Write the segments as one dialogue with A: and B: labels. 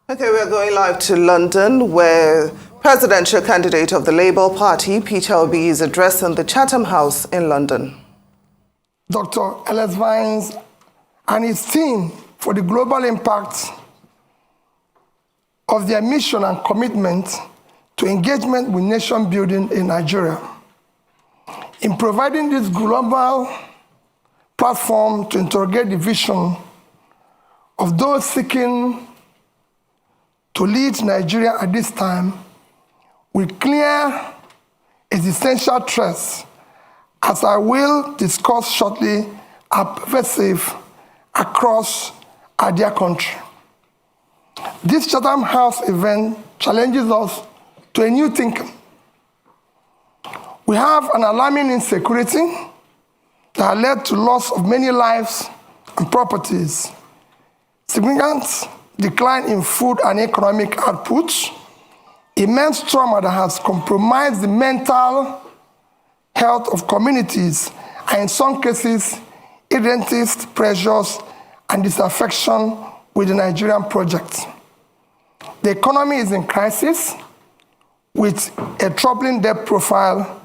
A: Okay, we're going live to London, where presidential candidate of the Labour Party, Peter Obi, is addressing the Chatham House in London.
B: Dr. Ellis Vines and his team for the global impact of their mission and commitment to engagement with nation building in Nigeria. In providing this global platform to interrogate the vision of those seeking to lead Nigeria at this time with clear existential threats, as I will discuss shortly, are pervasive across our dear country. This Chatham House event challenges us to a new thinking. We have an alarming insecurity that led to loss of many lives and properties, significant decline in food and economic output, immense trauma that has compromised the mental health of communities, and in some cases, identity pressures and disaffection with the Nigerian project. The economy is in crisis, with a troubling debt profile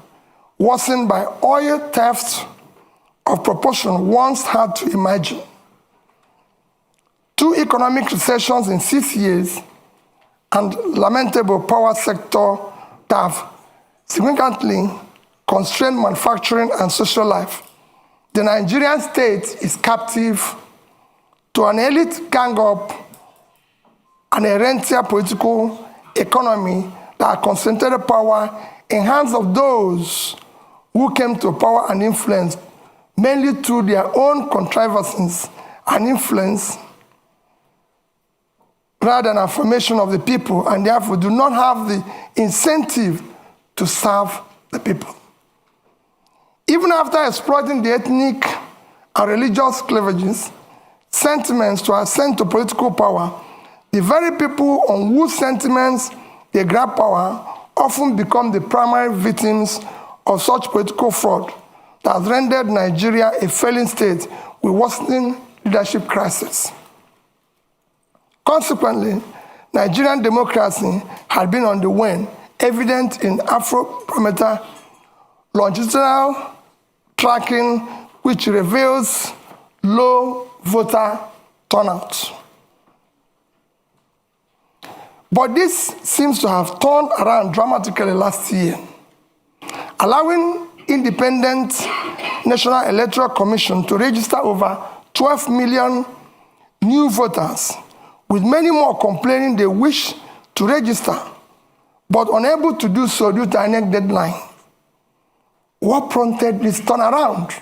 B: worsened by oil theft of proportion once hard to imagine. 2 economic recessions in 6 years, and lamentable power sector that have significantly constrained manufacturing and social life. The Nigerian state is captive to an elite gang-up and a rentier political economy that concentrated power in hands of those who came to power and influence mainly through their own contrivances and influence rather than affirmation of the people, and therefore do not have the incentive to serve the people. Even after exploiting the ethnic and religious cleavages, sentiments to ascend to political power, the very people on whose sentiments they grab power often become the primary victims of such political fraud that has rendered Nigeria a failing state with worsening leadership crisis. Consequently, Nigerian democracy had been on the wane, evident in Afrobarometer longitudinal tracking, which reveals low voter turnout. But this seems to have turned around dramatically last year, allowing independent National Electoral Commission to register over 12 million new voters, with many more complaining they wish to register, but unable to do so due to INEC deadline. What prompted this turnaround?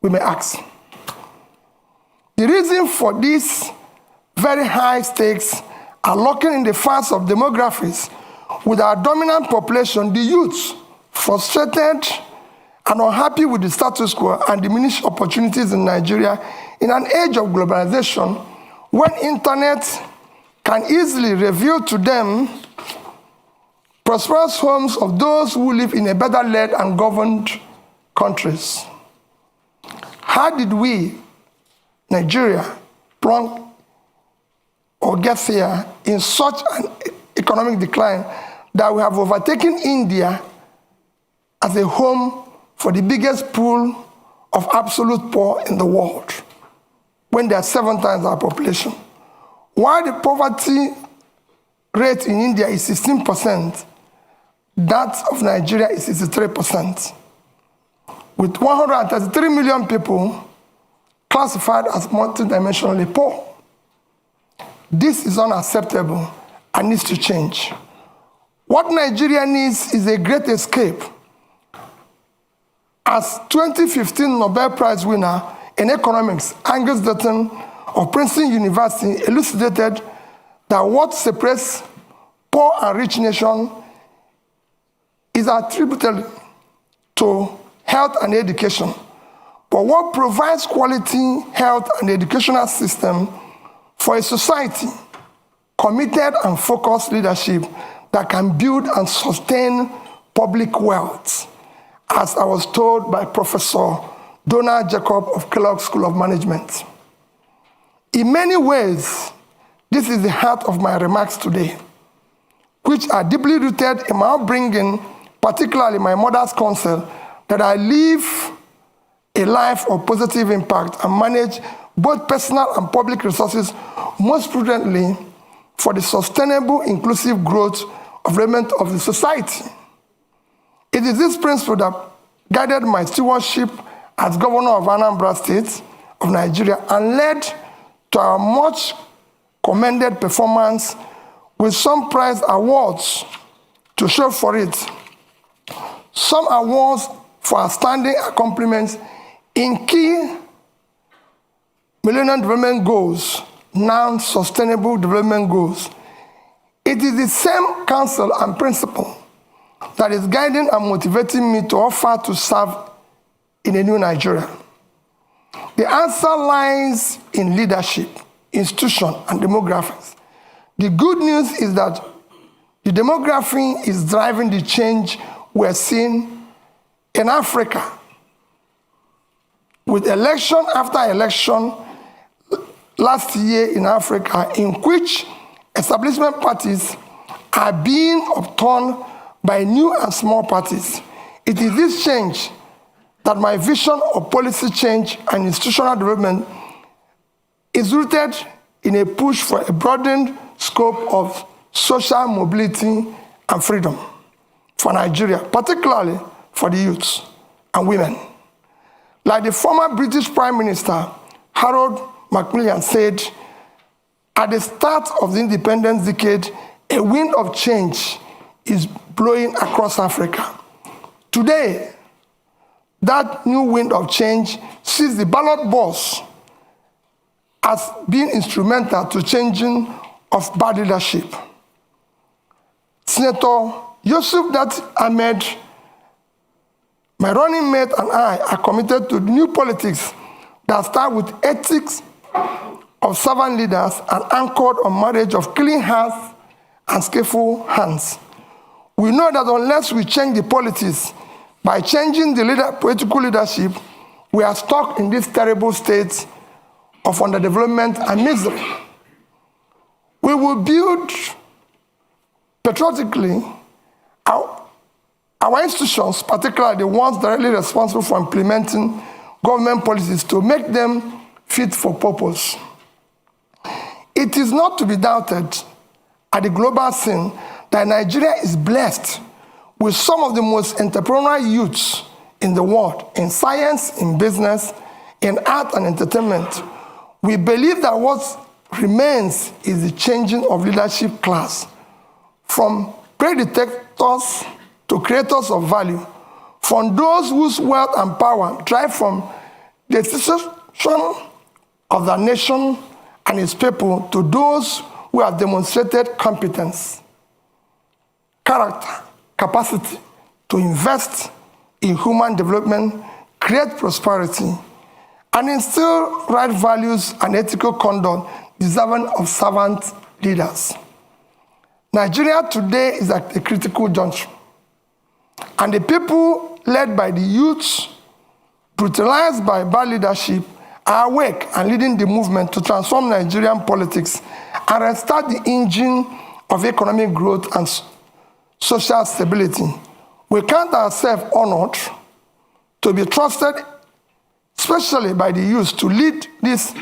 B: We may ask. The reason for these very high stakes are lurking in the face of demographics, with our dominant population, the youth, frustrated and unhappy with the status quo and diminished opportunities in Nigeria in an age of globalization, when internet can easily reveal to them prosperous homes of those who live in a better led and governed countries. How did we, Nigeria, plunk or get here in such an economic decline that we have overtaken India as a home for the biggest pool of absolute poor in the world, when they are 7 times our population? While the poverty rate in India is 16%, that of Nigeria is 63%, with 133 million people classified as multidimensionally poor. This is unacceptable and needs to change. What Nigeria needs is a great escape. As 2015 Nobel Prize winner in economics, Angus Deaton of Princeton University elucidated that what separates poor and rich nations is attributable to health and education. But what provides quality health and educational system for a society, committed and focused leadership that can build and sustain public wealth, as I was told by Professor Donald Jacob of Kellogg School of Management. In many ways, this is the heart of my remarks today, which are deeply rooted in my upbringing, particularly my mother's counsel, that I live a life of positive impact and manage both personal and public resources most prudently for the sustainable, inclusive growth of development of the society. It is this principle that guided my stewardship as governor of Anambra State of Nigeria and led to our much commended performance with some prize awards to show for it. Some awards for outstanding accomplishments in key Millennium Development Goals, non-sustainable development goals. It is the same counsel and principle that is guiding and motivating me to offer to serve in a new Nigeria. The answer lies in leadership, institution, and demographics. The good news is that the demography is driving the change we're seeing in Africa. With election after election last year in Africa, in which establishment parties are being upturned by new and small parties. It is this change that my vision of policy change and institutional development is rooted in a push for a broadened scope of social mobility and freedom for Nigeria, particularly for the youths and women. Like the former British Prime Minister, Harold Macmillan, said, at the start of the independence decade, a wind of change is blowing across Africa. Today, that new wind of change sees the ballot box as being instrumental to changing of bad leadership. Senator Yusuf Dat Ahmed, my running mate, and I are committed to new politics that start with ethics of servant leaders and anchored on marriage of clean hearts and skillful hands. We know that unless we change the politics by changing the political leadership, we are stuck in this terrible state of underdevelopment and misery. We will build patriotically our institutions, particularly the ones directly responsible for implementing government policies, to make them fit for purpose. It is not to be doubted at the global scene that Nigeria is blessed with some of the most entrepreneurial youths in the world, in science, in business, in art and entertainment. We believe that what remains is the changing of leadership class from predicators to creators of value, from those whose wealth and power drive from the institution of the nation and its people to those who have demonstrated competence, character, capacity to invest in human development, create prosperity, and instill right values and ethical conduct deserving of servant leaders. Nigeria today is at a critical juncture, and the people led by the youths, brutalized by bad leadership, are awake and leading the movement to transform Nigerian politics and restart the engine of economic growth and social stability. We count ourselves honored to be trusted, especially by the youth, to lead this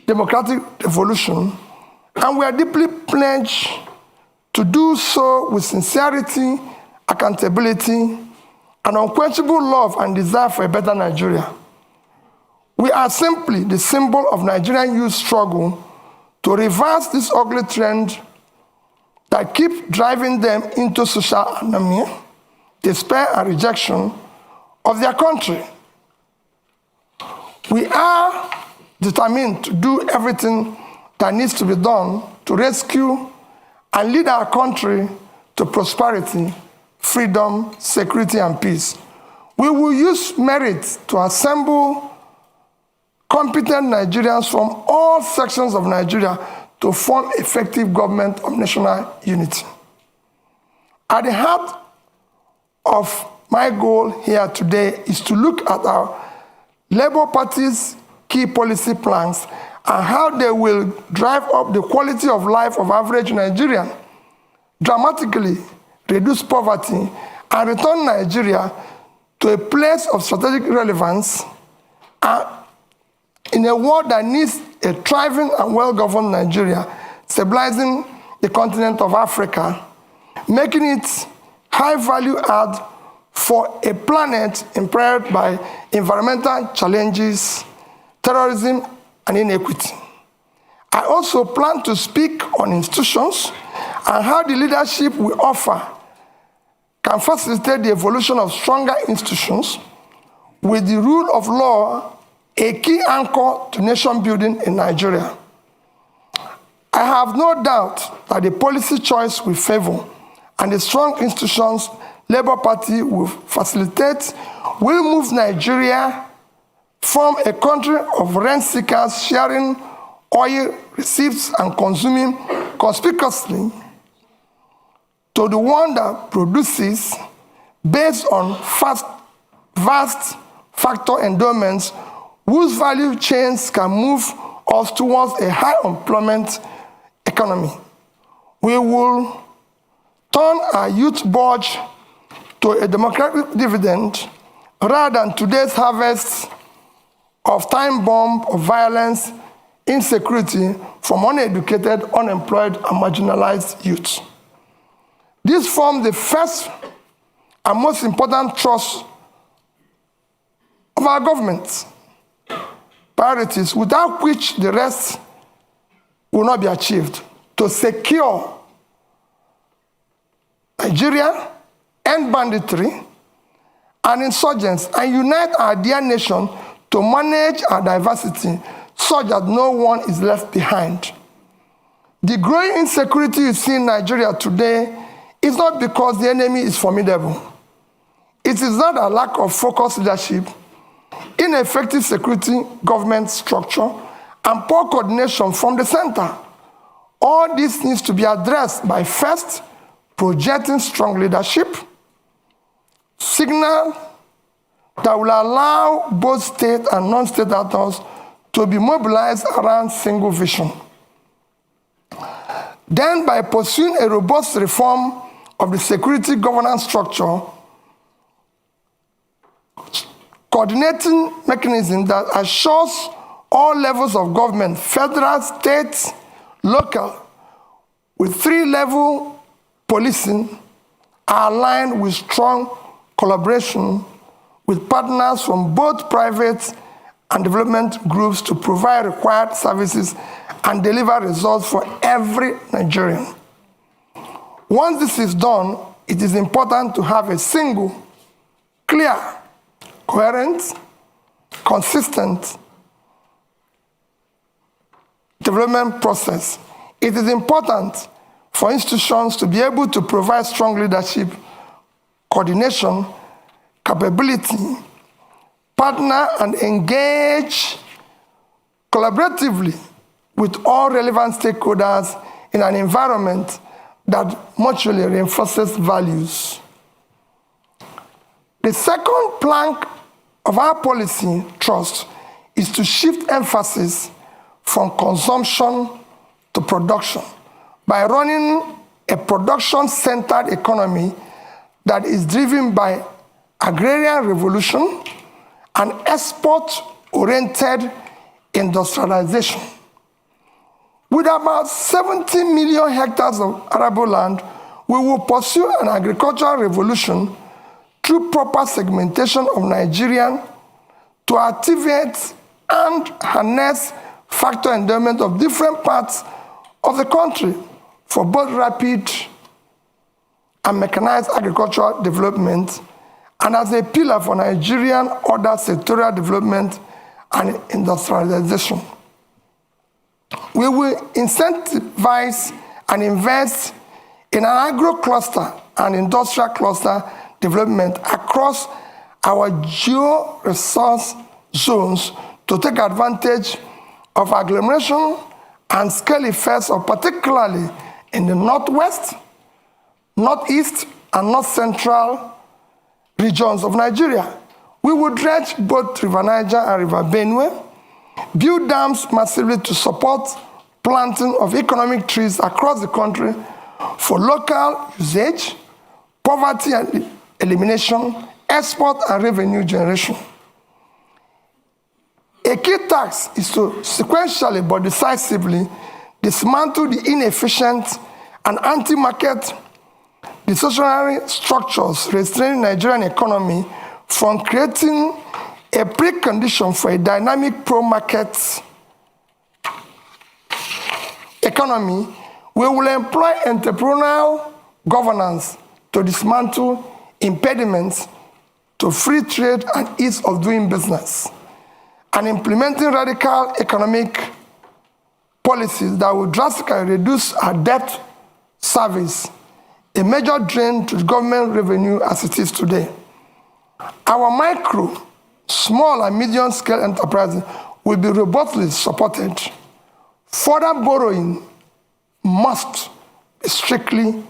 B: democratic revolution, and we are deeply pledged to do so with sincerity, accountability, and unquenchable love and desire for a better Nigeria. We are simply the symbol of Nigerian youth struggle to reverse this ugly trend that keep driving them into social anomia, despair, and rejection of their country. We are determined to do everything that needs to be done to rescue and lead our country to prosperity, freedom, security, and peace. We will use merit to assemble competent Nigerians from all sections of Nigeria to form effective government of national unity. At the heart of my goal here today is to look at our Labour Party's key policy plans and how they will drive up the quality of life of average Nigerian, dramatically reduce poverty, and return Nigeria to a place of strategic relevance in a world that needs a thriving and well-governed Nigeria, stabilizing the continent of Africa, making it high-value add for a planet impaired by environmental challenges, terrorism, and inequity. I also plan to speak on institutions and how the leadership we offer can facilitate the evolution of stronger institutions with the rule of law a key anchor to nation building in Nigeria. I have no doubt that the policy choice we favor and the strong institutions Labour Party will facilitate will move Nigeria from a country of rent seekers sharing oil receipts and consuming conspicuously to the one that produces based on vast factor endowments whose value chains can move us towards a high employment economy. We will turn our youth budget to a democratic dividend rather than today's harvest of time bomb of violence, insecurity from uneducated, unemployed, and marginalized youth. This forms the first and most important thrust of our government priorities, without which the rest will not be achieved, to secure Nigeria, end banditry and insurgents, and unite our dear nation to manage our diversity such that no one is left behind. The growing insecurity you see in Nigeria today is not because the enemy is formidable. It is not a lack of focused leadership, ineffective security government structure, and poor coordination from the center. All this needs to be addressed by first projecting strong leadership, signal that will allow both state and non-state actors to be mobilized around single vision. Then, by pursuing a robust reform of the security governance structure, coordinating mechanism that assures all levels of government, federal, state, local, with three-level policing are aligned with strong collaboration with partners from both private and development groups to provide required services and deliver results for every Nigerian. Once this is done, it is important to have a single, clear, coherent, consistent development process. It is important for institutions to be able to provide strong leadership, coordination, capability, partner and engage collaboratively with all relevant stakeholders in an environment that mutually reinforces values. The second plank of our policy thrust is to shift emphasis from consumption to production by running a production-centered economy that is driven by agrarian revolution and export-oriented industrialization. With about 70 million hectares of arable land, we will pursue an agricultural revolution through proper segmentation of Nigerian to activate and harness factor endowment of different parts of the country for both rapid and mechanized agricultural development, and as a pillar for Nigerian other sectorial development and industrialization. We will incentivize and invest in an agro-cluster and industrial cluster development across our geo-resource zones to take advantage of agglomeration and scale effects, of particularly in the northwest, northeast, and north central regions of Nigeria. We will dredge both River Niger and River Benue build dams massively to support planting of economic trees across the country for local usage, poverty and elimination, export and revenue generation. A key task is to sequentially but decisively dismantle the inefficient and anti-market distortionary structures restraining the Nigerian economy from creating a precondition for a dynamic pro-market economy. We will employ entrepreneurial governance to dismantle impediments to free trade and ease of doing business, and implementing radical economic policies that will drastically reduce our debt service, a major drain to the government revenue as it is today. Our micro, small and medium-scale enterprises will be robustly supported. Further borrowing must be strictly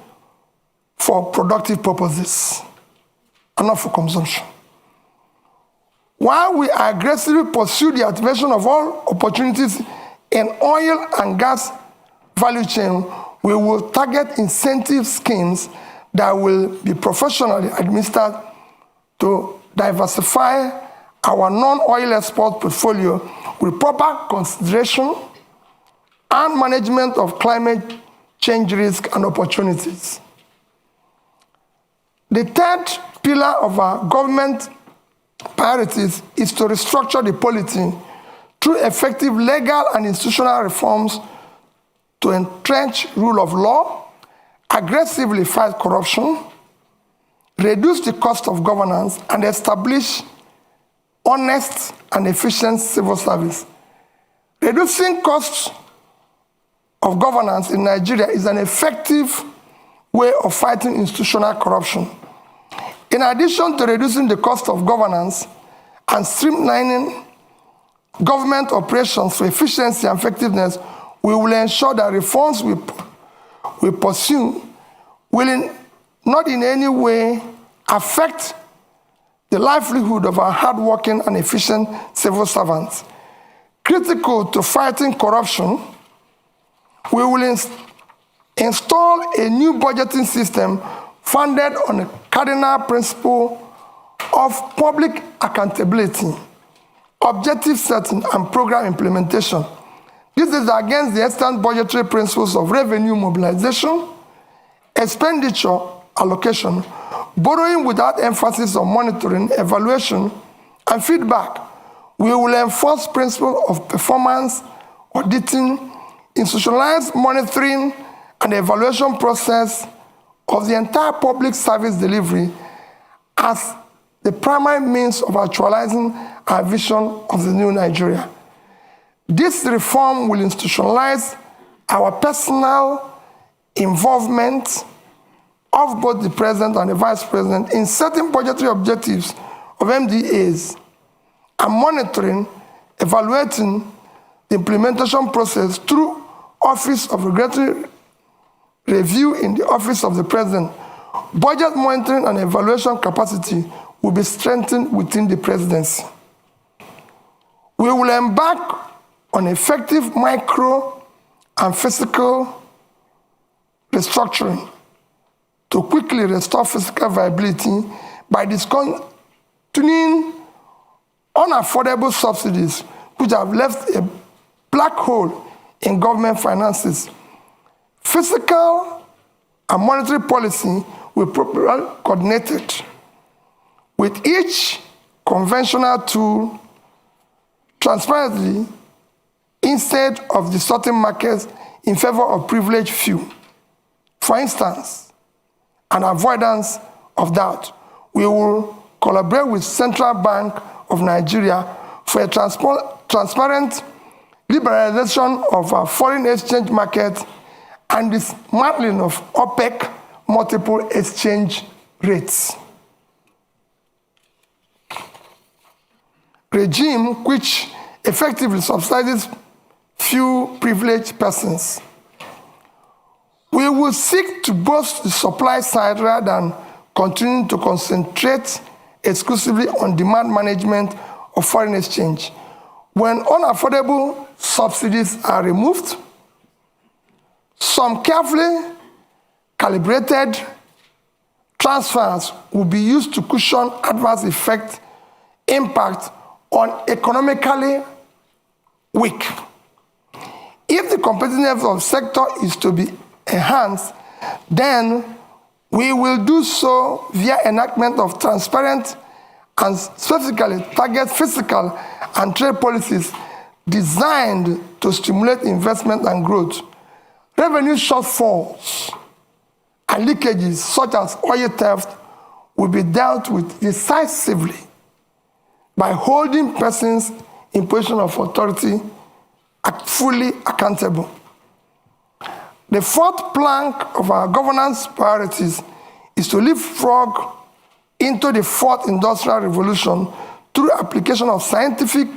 B: for productive purposes and not for consumption. While we aggressively pursue the activation of all opportunities in oil and gas value chain, we will target incentive schemes that will be professionally administered to diversify our non-oil export portfolio with proper consideration and management of climate change risk and opportunities. The third pillar of our government priorities is to restructure the polity through effective legal and institutional reforms to entrench rule of law, aggressively fight corruption, reduce the cost of governance, and establish honest and efficient civil service. Reducing costs of governance in Nigeria is an effective way of fighting institutional corruption. In addition to reducing the cost of governance and streamlining government operations for efficiency and effectiveness, we will ensure that reforms we pursue will not in any way affect the livelihood of our hardworking and efficient civil servants. Critical to fighting corruption, we will install a new budgeting system founded on the cardinal principle of public accountability, objective setting, and program implementation. This is against the extant budgetary principles of revenue mobilization, expenditure allocation, borrowing without emphasis on monitoring, evaluation, and feedback. We will enforce principles of performance, auditing, institutionalized monitoring, and evaluation process of the entire public service delivery as the primary means of actualizing our vision of the new Nigeria. This reform will institutionalize our personal involvement of both the President and the Vice President in setting budgetary objectives of MDAs and monitoring, evaluating the implementation process through Office of Regulatory Review in the Office of the President. Budget monitoring and evaluation capacity will be strengthened within the Presidency. We will embark on effective micro and physical restructuring to quickly restore physical viability by discontinuing unaffordable subsidies which have left a black hole in government finances. Fiscal and monetary policy will be properly coordinated with each conventional tool transparently instead of distorting markets in favor of privileged few. For instance, an avoidance of doubt, we will collaborate with Central Bank of Nigeria for a transparent liberalization of our foreign exchange market and dismantling of OPEC multiple exchange rates. Regime which effectively subsidizes few privileged persons. We will seek to boost the supply side rather than continuing to concentrate exclusively on demand management of foreign exchange. when unaffordable subsidies are removed, some carefully calibrated transfers will be used to cushion adverse impact on economically weak. If the competitiveness of the sector is to be enhanced, then we will do so via enactment of transparent and specifically target fiscal and trade policies designed to stimulate investment and growth. Revenue shortfalls and leakages such as oil theft will be dealt with decisively by holding persons in position of authority fully accountable. The fourth plank of our governance priorities is to leapfrog into the fourth industrial revolution through application of scientific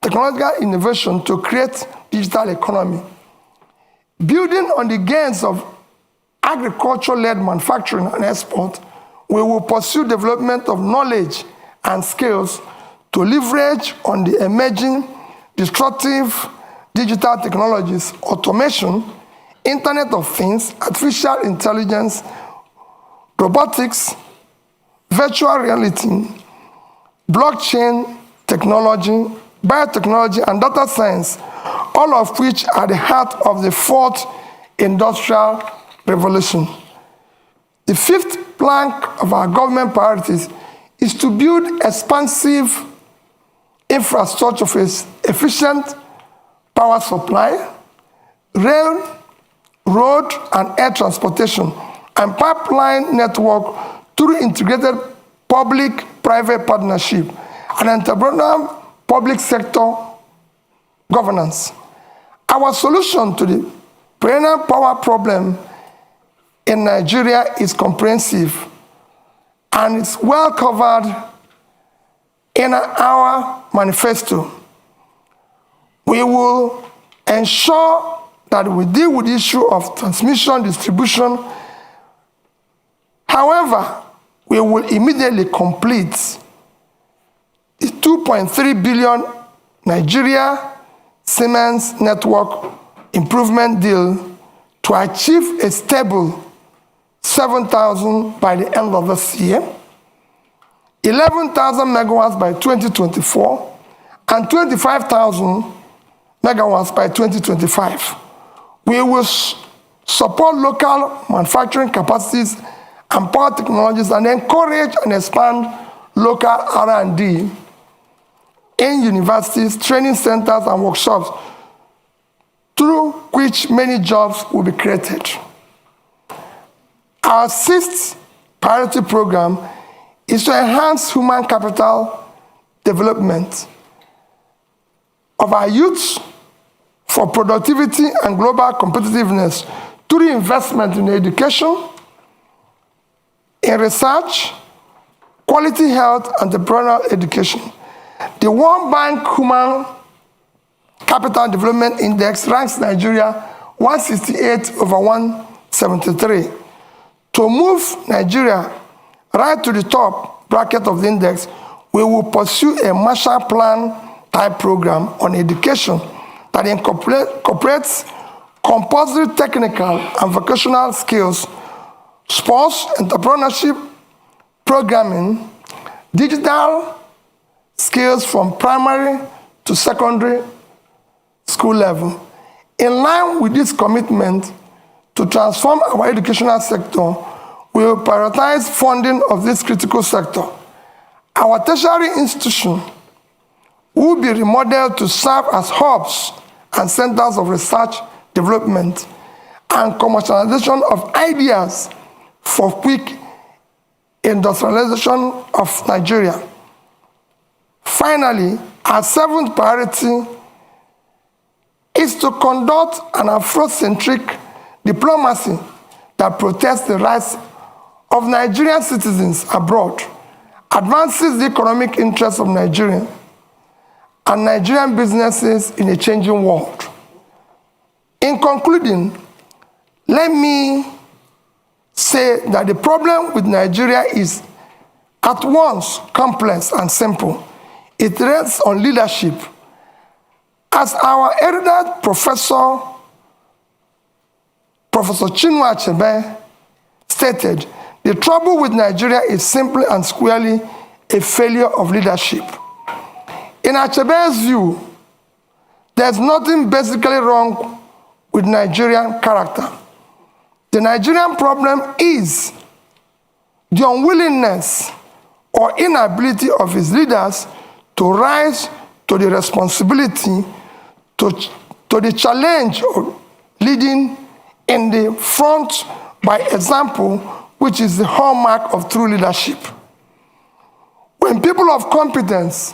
B: technological innovation to create digital economy. Building on the gains of agriculture-led manufacturing and export, we will pursue development of knowledge and skills to leverage on the emerging disruptive digital technologies, automation, Internet of Things, artificial intelligence, robotics, virtual reality, blockchain technology, biotechnology, and data science, all of which are the heart of the fourth industrial revolution. The fifth plank of our government priorities is to build expansive infrastructure for efficient power supply, rail, road and air transportation, and pipeline network through integrated public-private partnership and entrepreneurial public sector governance. Our solution to the perennial power problem in Nigeria is comprehensive and is well covered in our manifesto. We will ensure that we deal with the issue of transmission, distribution. However, we will immediately complete the 2.3 billion Nigeria Siemens network improvement deal to achieve a stable 7,000 by the end of this year, 11,000 megawatts by 2024, and 25,000 megawatts by 2025. We will support local manufacturing capacities and power technologies and encourage and expand local R&D in universities, training centers, and workshops, through which many jobs will be created. Our sixth priority program is to enhance human capital development of our youth for productivity and global competitiveness through investment in education, in research, quality health, and entrepreneurial education. The World Bank Human Capital Development Index ranks Nigeria 168 over 173. To move Nigeria right to the top bracket of the index, we will pursue a Marshall Plan type program on education that incorporates compulsory technical and vocational skills, sports, entrepreneurship, programming, digital skills from primary to secondary school level. In line with this commitment to transform our educational sector, we will prioritize funding of this critical sector. Our tertiary institution will be remodeled to serve as hubs and centers of research, development, and commercialization of ideas for quick industrialization of Nigeria. Finally, our seventh priority is to conduct an Afrocentric diplomacy that protects the rights of Nigerian citizens abroad, advances the economic interests of Nigerians and Nigerian businesses in a changing world. In concluding, let me say that the problem with Nigeria is at once complex and simple. It rests on leadership As our erudite Professor Chinua Achebe stated, the trouble with Nigeria is simply and squarely a failure of leadership. In Achebe's view, there's nothing basically wrong with Nigerian character. The Nigerian problem is the unwillingness or inability of its leaders to rise to the responsibility, to the challenge of leading in the front by example, which is the hallmark of true leadership. When people of competence,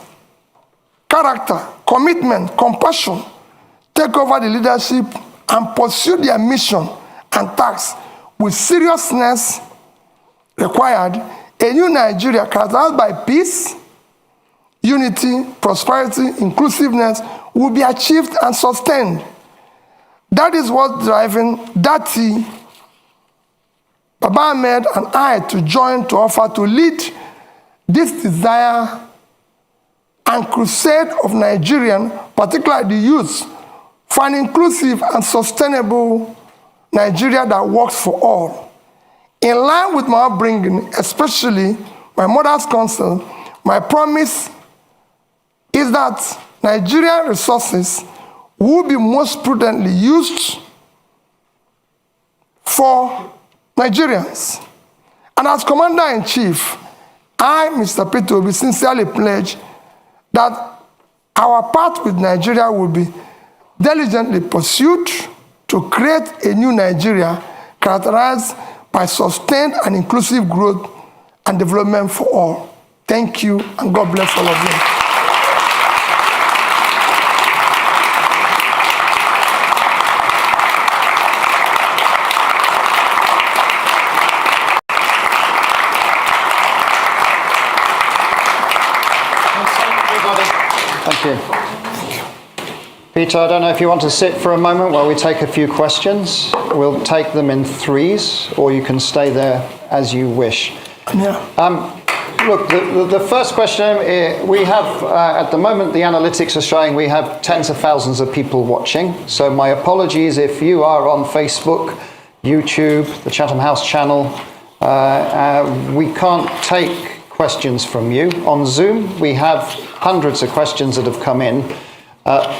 B: character, commitment, compassion take over the leadership and pursue their mission and tasks with seriousness required, a new Nigeria characterized by peace, unity, prosperity, inclusiveness will be achieved and sustained. That is what's driving Dati, Baba Ahmed, and I to join to offer to lead this desire and crusade of Nigerian, particularly the youth, for an inclusive and sustainable Nigeria that works for all. In line with my upbringing, especially my mother's counsel, my promise is that Nigerian resources will be most prudently used for Nigerians. And as Commander-in-Chief, I, Mr. Peter, will sincerely pledge that our path with Nigeria will be diligently pursued to create a new Nigeria characterized by sustained and inclusive growth and development for all. Thank you, and God bless all of you.
C: Thank you. Peter, I don't know if you want to sit for a moment while we take a few questions. We'll take them in threes, or you can stay there as you wish.
B: Yeah.
C: Look, the first question, we have, at the moment, the analytics are showing we have tens of thousands of people watching. So my apologies if you are on Facebook, YouTube, the Chatham House channel. We can't take questions from you. On Zoom, we have hundreds of questions that have come in.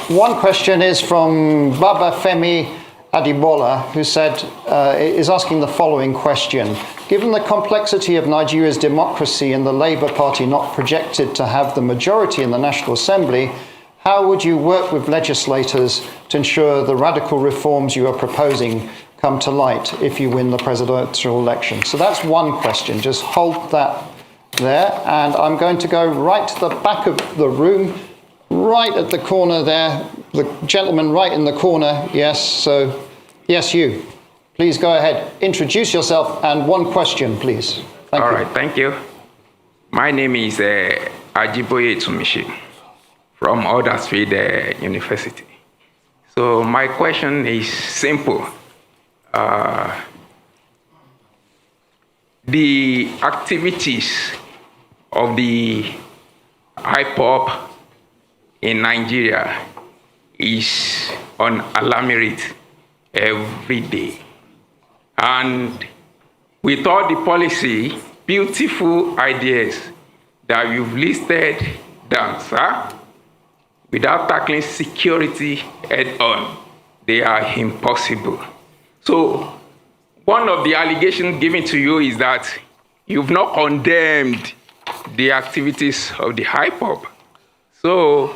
C: One question is from Baba Femi Adibola, who is asking the following question. Given the complexity of Nigeria's democracy and the Labour Party not projected to have the majority in the National Assembly, how would you work with legislators to ensure the radical reforms you are proposing come to light if you win the presidential election? So that's one question. Just hold that there. And I'm going to go right to the back of the room, right at the corner there, the gentleman right in the corner. Yes, so, yes, you. Please go ahead. Introduce yourself and one question, please. Thank you.
D: All right, thank you. My name is Ajiboye Tsumishi from Huddersfield University. So my question is simple. The activities of the hip-hop in Nigeria is on alarming rate every day. And with all the policy, beautiful ideas that you've listed down, sir, without tackling security head on, they are impossible. So one of the allegations given to you is that you've not condemned the activities of the hip-hop. So,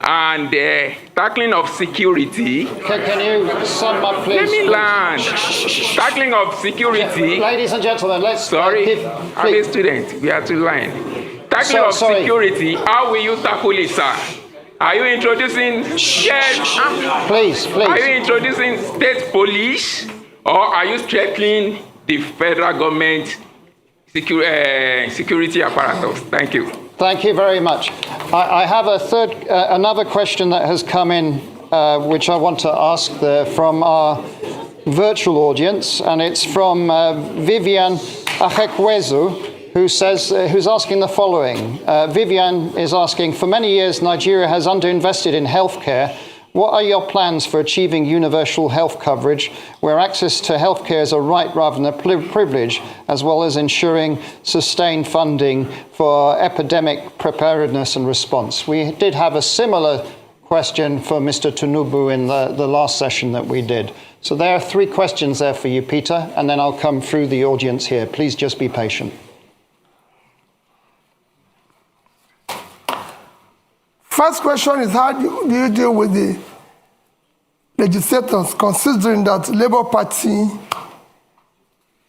D: and the tackling of security.
C: Can you sum up, please?
D: Let me land. Tackling of security.
C: Ladies and gentlemen, let's.
D: Sorry, I'm a student. We are to line. Tackling of security. How will you tackle it, sir? Are you introducing? Yes.
C: Please.
D: Are you introducing state police, or are you strengthening the federal government security apparatus? Thank you.
C: Thank you very much. I have another question that has come in, which I want to ask from our virtual audience, and it's from Vivian Ahekwezu, who's asking the following. Vivian is asking, for many years, Nigeria has underinvested in healthcare, What are your plans for achieving universal health coverage, where access to healthcare is a right rather than a privilege, as well as ensuring sustained funding for epidemic preparedness and response? We did have a similar question for Mr. Tinubu in the last session that we did. So there are 3 questions there for you, Peter, and then I'll come through the audience here. Please just be patient.
B: First question is, how do you deal with the legislators, considering that Labour Party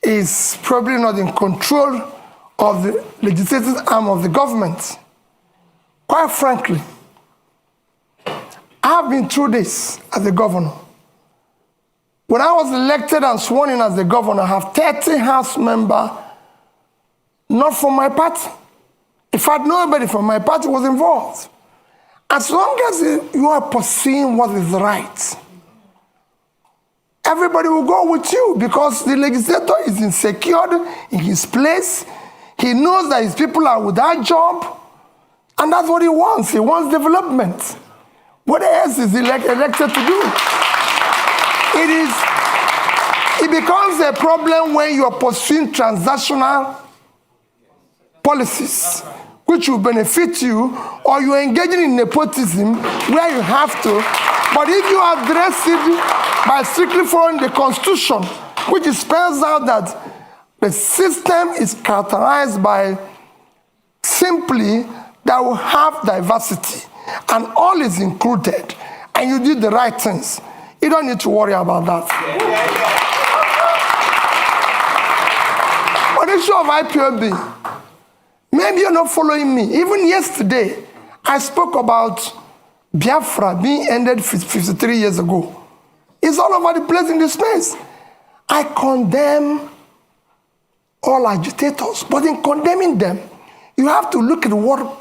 B: is probably not in control of the legislative arm of the government? Quite frankly, I have been through this as a governor. When I was elected and sworn in as the governor, I have 30 House members, not from my party. In fact, nobody from my party was involved. As long as you are pursuing what is right, everybody will go with you, because the legislator is insecure in his place. He knows that his people are without job, and that's what he wants. He wants development. What else is he elected to do? It becomes a problem when you are pursuing transactional policies which will benefit you, or you're engaging in nepotism where you have to. But if you address it by strictly following the Constitution, which spells out that the system is characterized by simply that we have diversity and all is included, and you do the right things, you don't need to worry about that. On the issue of IPOB, maybe you're not following me. Even yesterday, I spoke about Biafra being ended 53 years ago. It's all over the place in the space. I condemn all agitators, but in condemning them, you have to look at what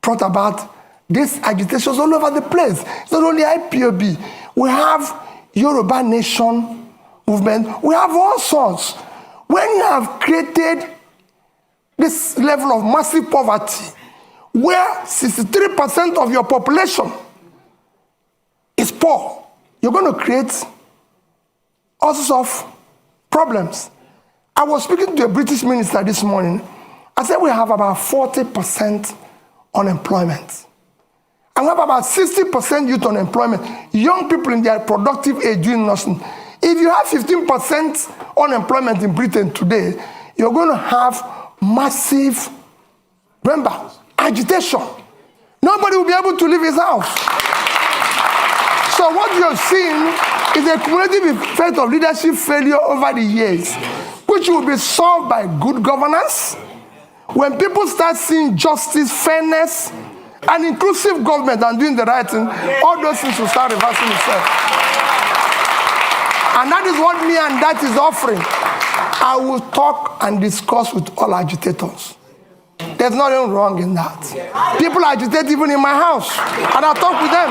B: brought about these agitations all over the place. It's not only IPOB. We have Yoruba Nation movement. We have all sorts. When you have created this level of massive poverty, where 63% of your population is poor, you're going to create all sorts of problems. I was speaking to a British minister this morning. I said we have about 40% unemployment. And we have about 60% youth unemployment. Young people in their productive age doing nothing. If you have 15% unemployment in Britain today, you're going to have massive, remember, agitation. Nobody will be able to leave his house. So what you're seeing is a cumulative effect of leadership failure over the years, which will be solved by good governance. When people start seeing justice, fairness, and inclusive government and doing the right thing, all those things will start reversing itself. And that is what me and that is offering. I will talk and discuss with all agitators. There's nothing wrong in that. People agitate even in my house, and I talk with them.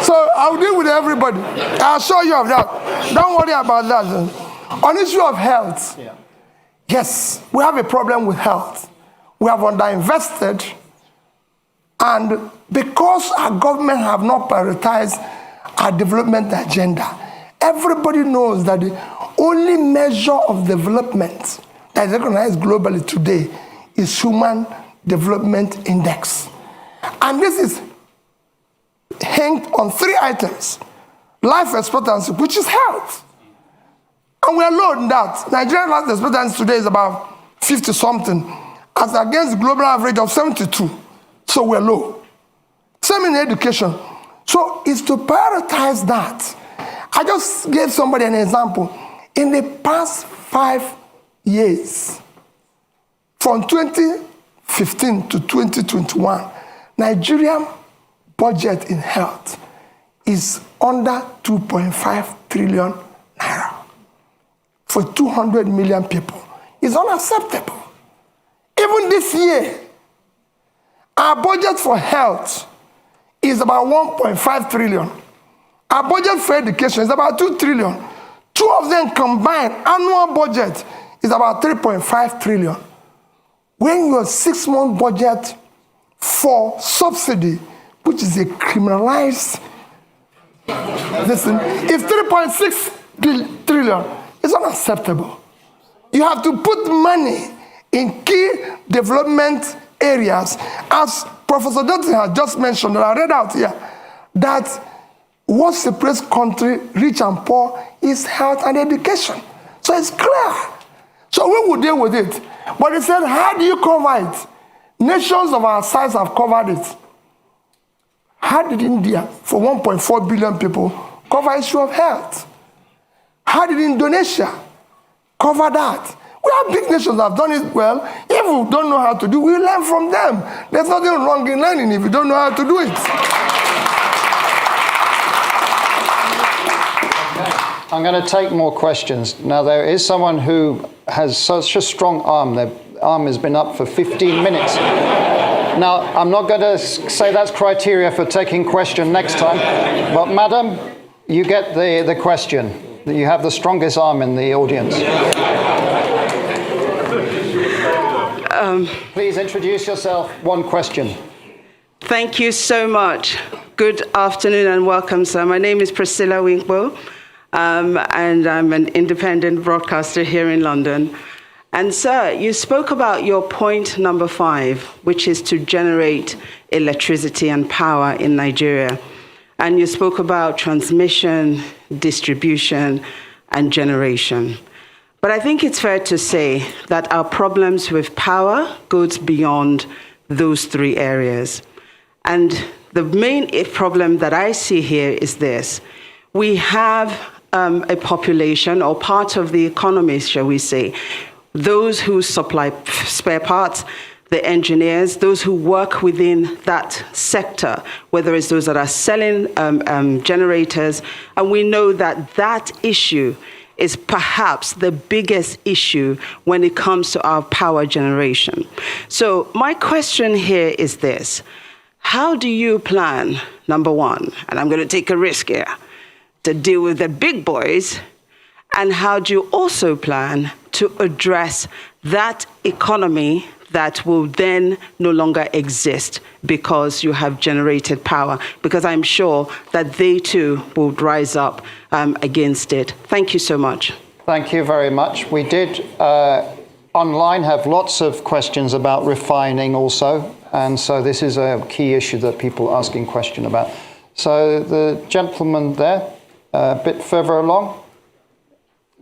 B: So I'll deal with everybody. I'll show you of that. Don't worry about that. On the issue of health, yes, we have a problem with health. We have underinvested, and because our government have not prioritized our development agenda, everybody knows that the only measure of development that is recognized globally today is Human Development Index. And this is hanged on 3 items: life expectancy, which is health. And we are low in that. Nigerian life expectancy today is about 50-something, as against the global average of 72. So we're low. Same in education. So it's to prioritize that. I just gave somebody an example. In the past 5 years, from 2015 to 2021, Nigerian budget in health is under 2.5 trillion naira for 200 million people. It's unacceptable. Even this year, our budget for health is about 1.5 trillion. Our budget for education is about 2 trillion. 2 of them combined, annual budget is about 3.5 trillion. when your 6-month budget for subsidy, which is a criminalized, listen, if 3.6 trillion is unacceptable. You have to put money in key development areas, as Professor Johnson has just mentioned, that I read out here, that what separates country, rich and poor, is health and education. So it's clear. So we will deal with it. But he said, how do you cover it? Nations of our size have covered it. How did India, for 1.4 billion people, cover issue of health? How did Indonesia cover that? We have big nations that have done it well. If we don't know how to do it, we learn from them. There's nothing wrong in learning if you don't know how to do it.
C: I'm going to take more questions. Now, there is someone who has such a strong arm. Their arm has been up for 15 minutes. Now, I'm not going to say that's criteria for taking question next time, but madam, you get the question. You have the strongest arm in the audience. Please introduce yourself. One question.
E: Thank you so much. Good afternoon and welcome, sir. My name is Priscilla Winkbo, and I'm an independent broadcaster here in London. And sir, you spoke about your point number 5, which is to generate electricity and power in Nigeria. And you spoke about transmission, distribution, and generation. But I think it's fair to say that our problems with power goes beyond those 3 areas. And the main problem that I see here is this. We have a population, or part of the economy, shall we say, those who supply spare parts, the engineers, those who work within that sector, whether it's those that are selling generators, and we know that that issue is perhaps the biggest issue when it comes to our power generation. So my question here is this. How do you plan, number 1, and I'm going to take a risk here, to deal with the big boys, and how do you also plan to address that economy that will then no longer exist because you have generated power? Because I'm sure that they too will rise up against it. Thank you so much.
C: Thank you very much. We did online have lots of questions about refining also, and so this is a key issue that people are asking question about. So the gentleman there, a bit further along.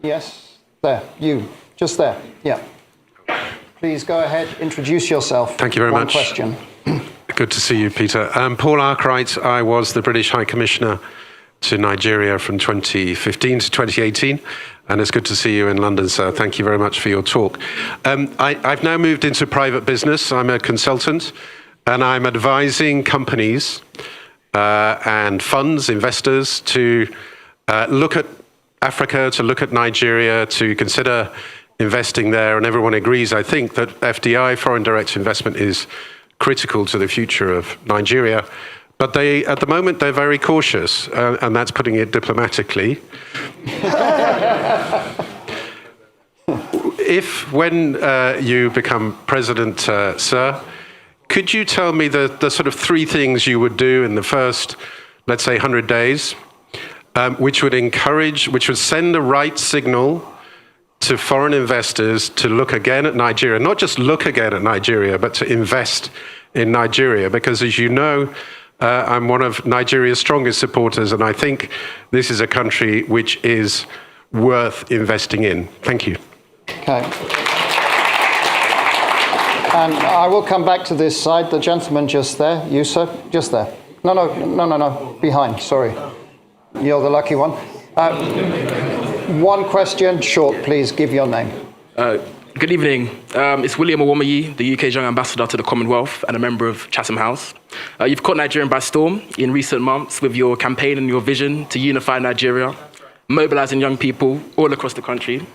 C: Yes, there, you, just there, yeah. Please go ahead, introduce yourself.
F: Thank you very much.
C: One question.
F: Good to see you, Peter. Paul Arkwright. I was the British High Commissioner to Nigeria from 2015 to 2018, and it's good to see you in London, sir. Thank you very much for your talk. I've now moved into private business. I'm a consultant, and I'm advising companies and funds, investors, to look at Africa, to look at Nigeria, to consider investing there, and everyone agrees, I think, that FDI, foreign direct investment, is critical to the future of Nigeria. But they, at the moment, they're very cautious, and that's putting it diplomatically. When you become president, sir, could you tell me the sort of 3 things you would do in the first, let's say, 100 days, which would encourage, which would send the right signal to foreign investors to look again at Nigeria, not just look again at Nigeria, but to invest in Nigeria? Because as you know, I'm one of Nigeria's strongest supporters, and I think this is a country which is worth investing in. Thank you.
C: Okay. And I will come back to this side. The gentleman just there. You, sir? Just there. No. Behind, sorry. You're the lucky one. One question, short, please. Give your name.
G: Good evening. It's William Owomayi, the UK's young ambassador to the Commonwealth and a member of Chatham House. You've caught Nigeria by storm in recent months with your campaign and your vision to unify Nigeria, mobilizing young people all across the country.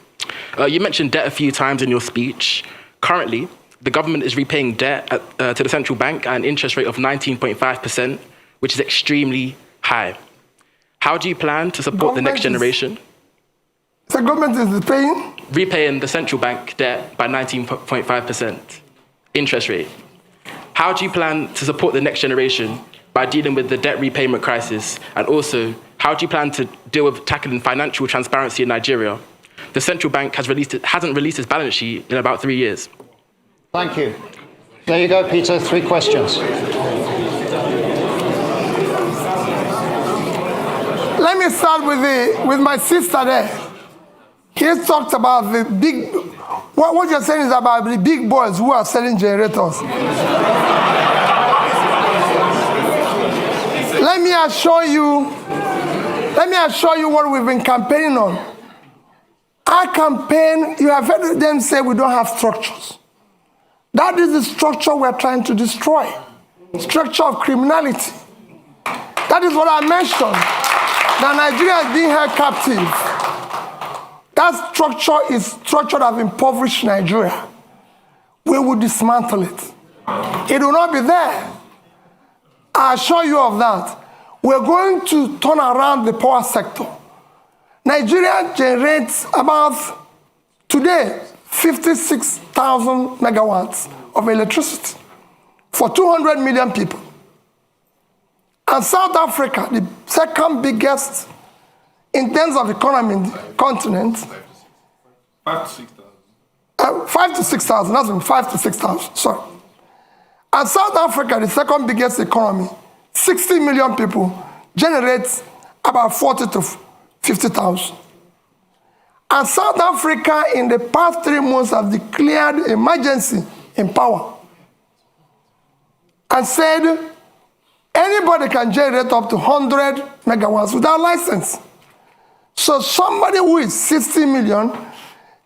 G: You mentioned debt a few times in your speech. Currently, the government is repaying debt to the central bank at an interest rate of 19.5%, which is extremely high. How do you plan to support the next generation?
B: The government is paying?
G: Repaying the central bank debt by 19.5%. interest rate. How do you plan to support the next generation by dealing with the debt repayment crisis? And also, how do you plan to deal with tackling financial transparency in Nigeria? The central bank hasn't released its balance sheet in about 3 years.
C: Thank you. There you go, Peter. 3 questions.
B: Let me start with my sister there. He talked about the big, what you're saying is about the big boys who are selling generators. Let me assure you what we've been campaigning on. Our campaign, you have heard them say we don't have structures. That is the structure we're trying to destroy. Structure of criminality. That is what I mentioned. That Nigeria is being held captive. That structure is structure that has impoverished Nigeria. We will dismantle it. It will not be there. I assure you of that. We're going to turn around the power sector. Nigeria generates about, today, 56,000 megawatts of electricity for 200 million people. And South Africa, the second biggest in terms of economy in the continent, 5 to 6,000, that's been 5 to 6,000, sorry. And South Africa, the second biggest economy, 60 million people, generates about 40 to 50,000. And South Africa, in the past 3 months, have declared emergency in power and said anybody can generate up to 100 megawatts without license. So somebody who is 60 million,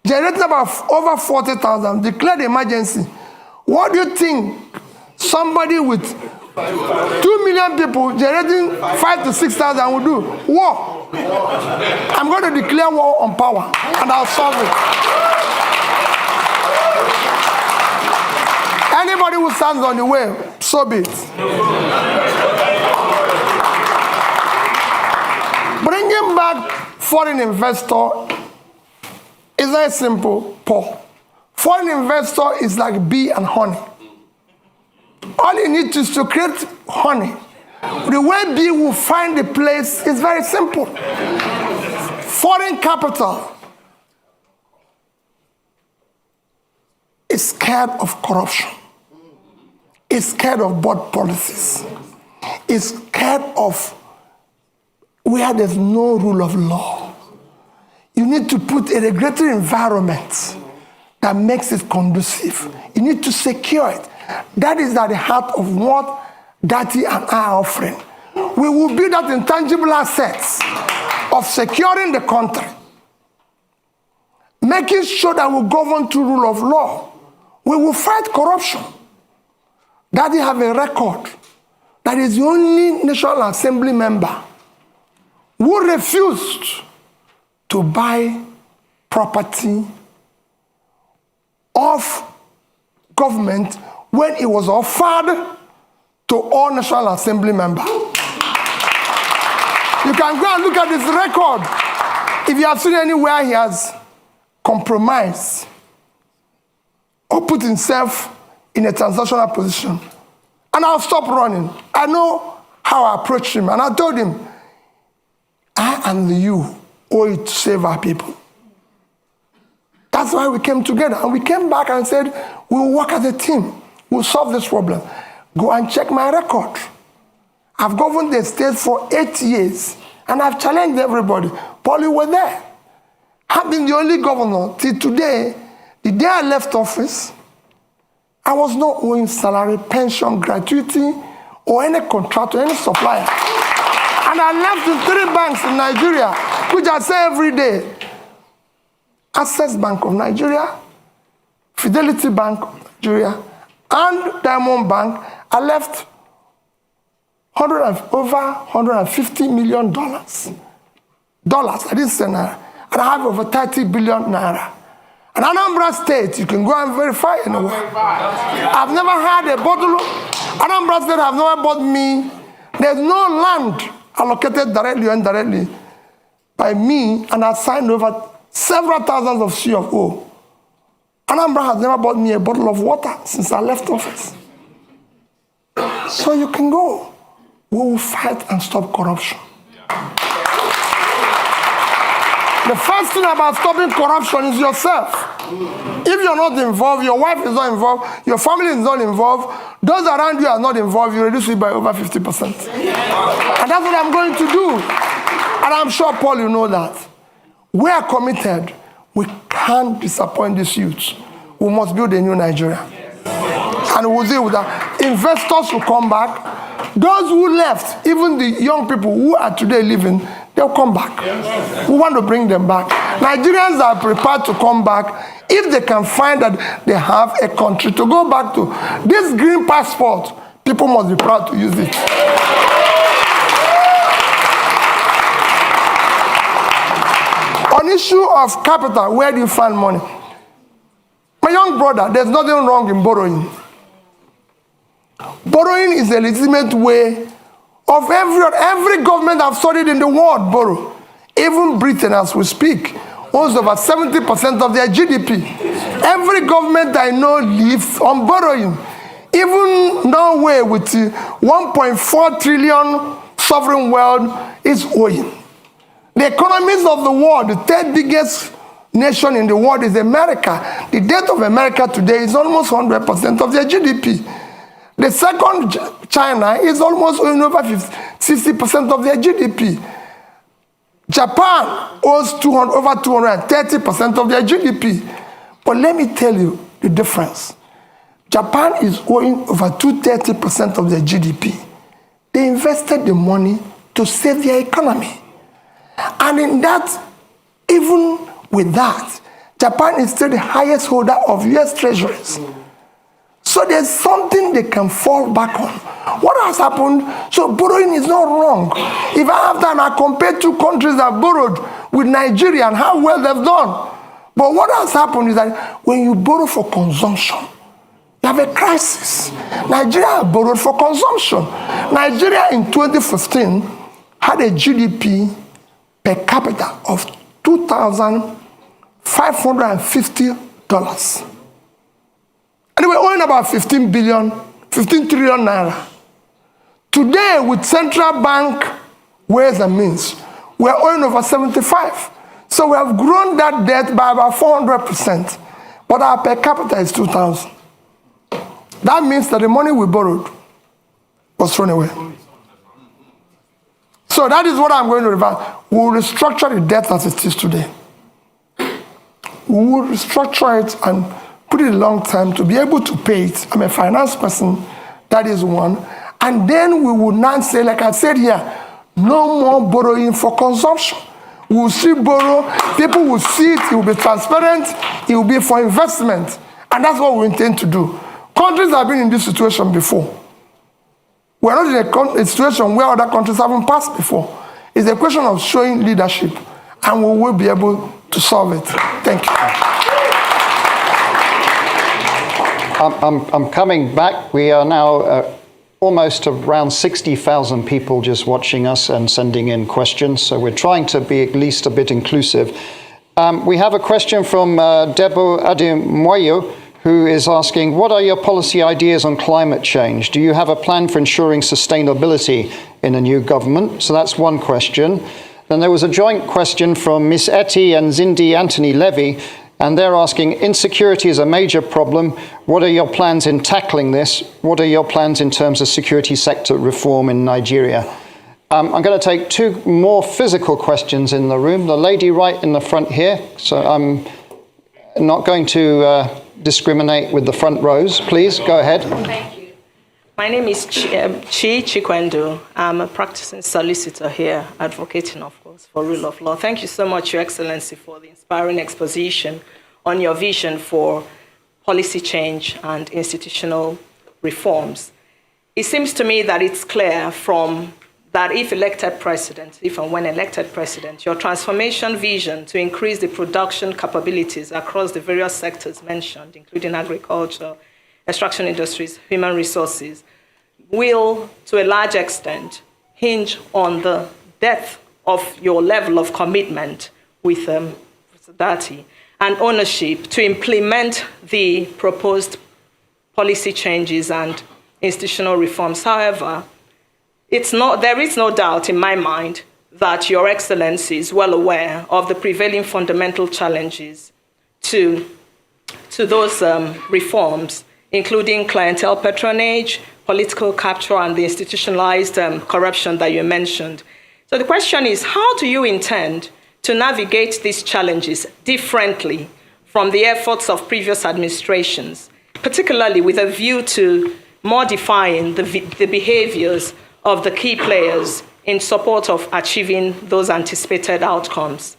B: generating about over 40,000, declared emergency. What do you think somebody with 2 million people generating 5 to 6,000 will do? War. I'm going to declare war on power, and I'll solve it. Anybody who stands on the way, so be it. Bringing back foreign investor is very simple, Paul. Foreign investor is like bee and honey. All you need is to create honey. The way bee will find the place is very simple. Foreign capital is scared of corruption. Is scared of bad policies. Is scared of where there's no rule of law. You need to put a regulatory environment that makes it conducive. You need to secure it. That is at the heart of what Dati and I are offering. We will build that intangible assets of securing the country, making sure that we govern to rule of law. We will fight corruption. Dati have a record that is the only National Assembly member who refused to buy property of government when it was offered to all National Assembly members. You can go and look at his record. If you have seen anywhere he has compromised or put himself in a transactional position. And I'll stop running. I know how I approached him. And I told him, I and you owe it to save our people. That's why we came together. And we came back and said, we'll work as a team. We'll solve this problem. Go and check my record. I've governed the state for 8 years. And I've challenged everybody. Paul, you were there. I've been the only governor till today. The day I left office, I was not owing salary, pension, gratuity, or any contract or any supplier. And I left the 3 banks in Nigeria, which I say every day. Access Bank of Nigeria, Fidelity Bank of Nigeria, and Diamond Bank. I left over $150 million. Dollars, I didn't say naira. And I have over 30 billion naira. And Anambra State, you can go and verify anywhere. I've never had a bottle. Anambra State have never bought me. There's no land allocated directly or indirectly by me, and I signed over several thousands of C of O Anambra has never bought me a bottle of water since I left office. So you can go. We will fight and stop corruption. The first thing about stopping corruption is yourself. If you're not involved, your wife is not involved, your family is not involved, those around you are not involved, you reduce it by over 50%. And that's what I'm going to do. And I'm sure, Paul, you know that. We are committed. We can't disappoint these youths. We must build a new Nigeria. And we'll deal with that. Investors will come back. Those who left, even the young people who are today living, they'll come back. We want to bring them back. Nigerians are prepared to come back if they can find that they have a country to go back to. This green passport, people must be proud to use it. On issue of capital, where do you find money? My young brother, there's nothing wrong in borrowing. Borrowing is a legitimate way of every government I've studied in the world borrow. Even Britain, as we speak, owns over 70% of their GDP. Every government I know lives on borrowing. Even Norway, with 1.4 trillion sovereign wealth, is owing. The economies of the world, the third biggest nation in the world is America. The debt of America today is almost 100% of their GDP. The second, China, is almost owing over 60% of their GDP. Japan owes over 230% of their GDP. But let me tell you the difference. Japan is owing over 230% of their GDP. They invested the money to save their economy. And in that, even with that, Japan is still the highest holder of US treasuries. So there's something they can fall back on. What has happened? So borrowing is not wrong. If I have time, I compare two countries that borrowed with Nigeria and how well they've done. But what has happened is that when you borrow for consumption, you have a crisis. Nigeria borrowed for consumption. Nigeria in 2015 had a GDP per capita of $2,550. And we're owing about 15 trillion naira. Today, with central bank ways and means, we're owing over 75. So we have grown that debt by about 400%. But our per capita is 2,000. That means that the money we borrowed was thrown away. So that is what I'm going to reverse. We will restructure the debt as it is today. We will restructure it and put it a long time to be able to pay it. I'm a finance person, that is one. And then we will not say, like I said here, no more borrowing for consumption. We will still borrow, people will see it, it will be transparent, it will be for investment. And that's what we intend to do. Countries have been in this situation before. We're not in a situation where other countries haven't passed before. It's a question of showing leadership, and we will be able to solve it. Thank you.
C: I'm coming back. We are now almost around 60,000 people just watching us and sending in questions. So we're trying to be at least a bit inclusive. We have a question from Debo Ademoyo, who is asking, what are your policy ideas on climate change? Do you have a plan for ensuring sustainability in a new government? So that's one question. Then there was a joint question from Miss Etty and Zindi Anthony Levy, and they're asking, insecurity is a major problem. What are your plans in tackling this? What are your plans in terms of security sector reform in Nigeria? I'm going to take two more physical questions in the room. The lady right in the front here. So I'm not going to discriminate with the front rows. Please, go ahead.
H: Thank you. My name is Chi Chikwendo. I'm a practicing solicitor here, advocating, of course, for rule of law. Thank you so much, Your Excellency, for the inspiring exposition on your vision for policy change and institutional reforms. It seems to me that it's clear from that if and when elected president, your transformation vision to increase the production capabilities across the various sectors mentioned, including agriculture, extraction industries, human resources, will, to a large extent, hinge on the depth of your level of commitment with society. and ownership to implement the proposed policy changes and institutional reforms. However, there is no doubt in my mind that Your Excellency is well aware of the prevailing fundamental challenges to those reforms, including clientele patronage, political capture, and the institutionalized corruption that you mentioned. So the question is, how do you intend to navigate these challenges differently from the efforts of previous administrations, particularly with a view to modifying the behaviors of the key players in support of achieving those anticipated outcomes?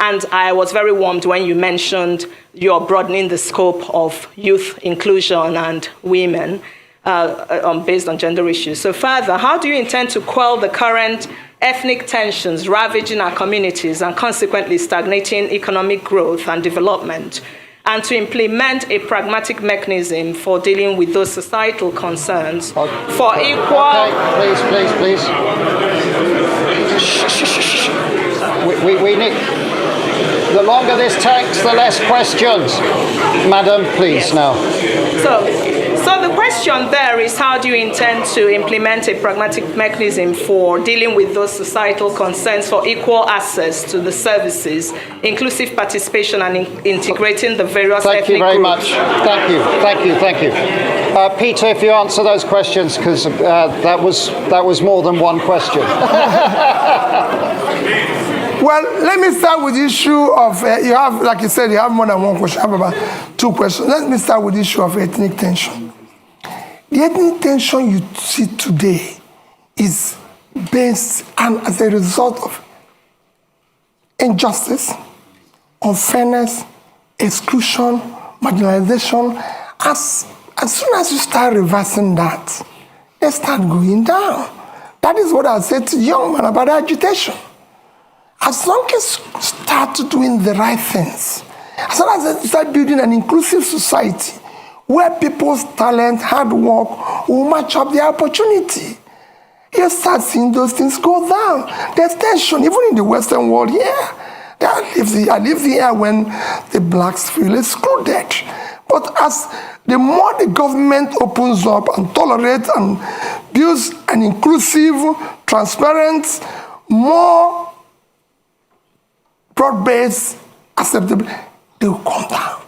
H: And I was very warmed when you mentioned you're broadening the scope of youth inclusion and women based on gender issues. So further, how do you intend to quell the current ethnic tensions ravaging our communities and consequently stagnating economic growth and development, and to implement a pragmatic mechanism for dealing with those societal concerns for equal...
C: Okay, please. We need... The longer this takes, the less questions. Madam, please,
H: Yes.
C: now.
H: So the question there is, how do you intend to implement a pragmatic mechanism for dealing with those societal concerns for equal access to the services, inclusive participation, and integrating the various ethnic groups?
C: Thank you very much. Thank you. Peter, if you answer those questions, because that was more than one question.
B: Well, let me start with the issue of, you have, like you said, you have more than one question. I have about 2 questions. Let me start with the issue of ethnic tension. The ethnic tension you see today is based and as a result of injustice, unfairness, exclusion, marginalization. As soon as you start reversing that, they start going down. That is what I said to young men about agitation. As long as you start doing the right things, as long as you start building an inclusive society where people's talent, hard work will match up their opportunity, you start seeing those things go down. There's tension, even in the Western world here. I live here when the blacks feel excluded. But as the more the government opens up and tolerates and builds an inclusive, transparent, more broad-based, acceptable, they will come down.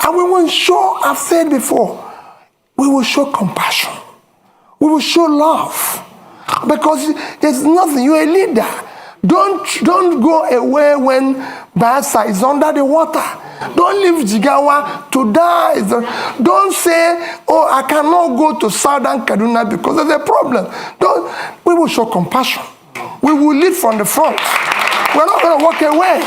B: And we will show, I've said before, we will show compassion. We will show love. Because there's nothing, you're a leader. Don't go away when Bayelsa is under the water. Don't leave Jigawa to die. Don't say, oh, I cannot go to Southern Kaduna because there's a problem. We will show compassion. We will lead from the front. We're not going to walk away.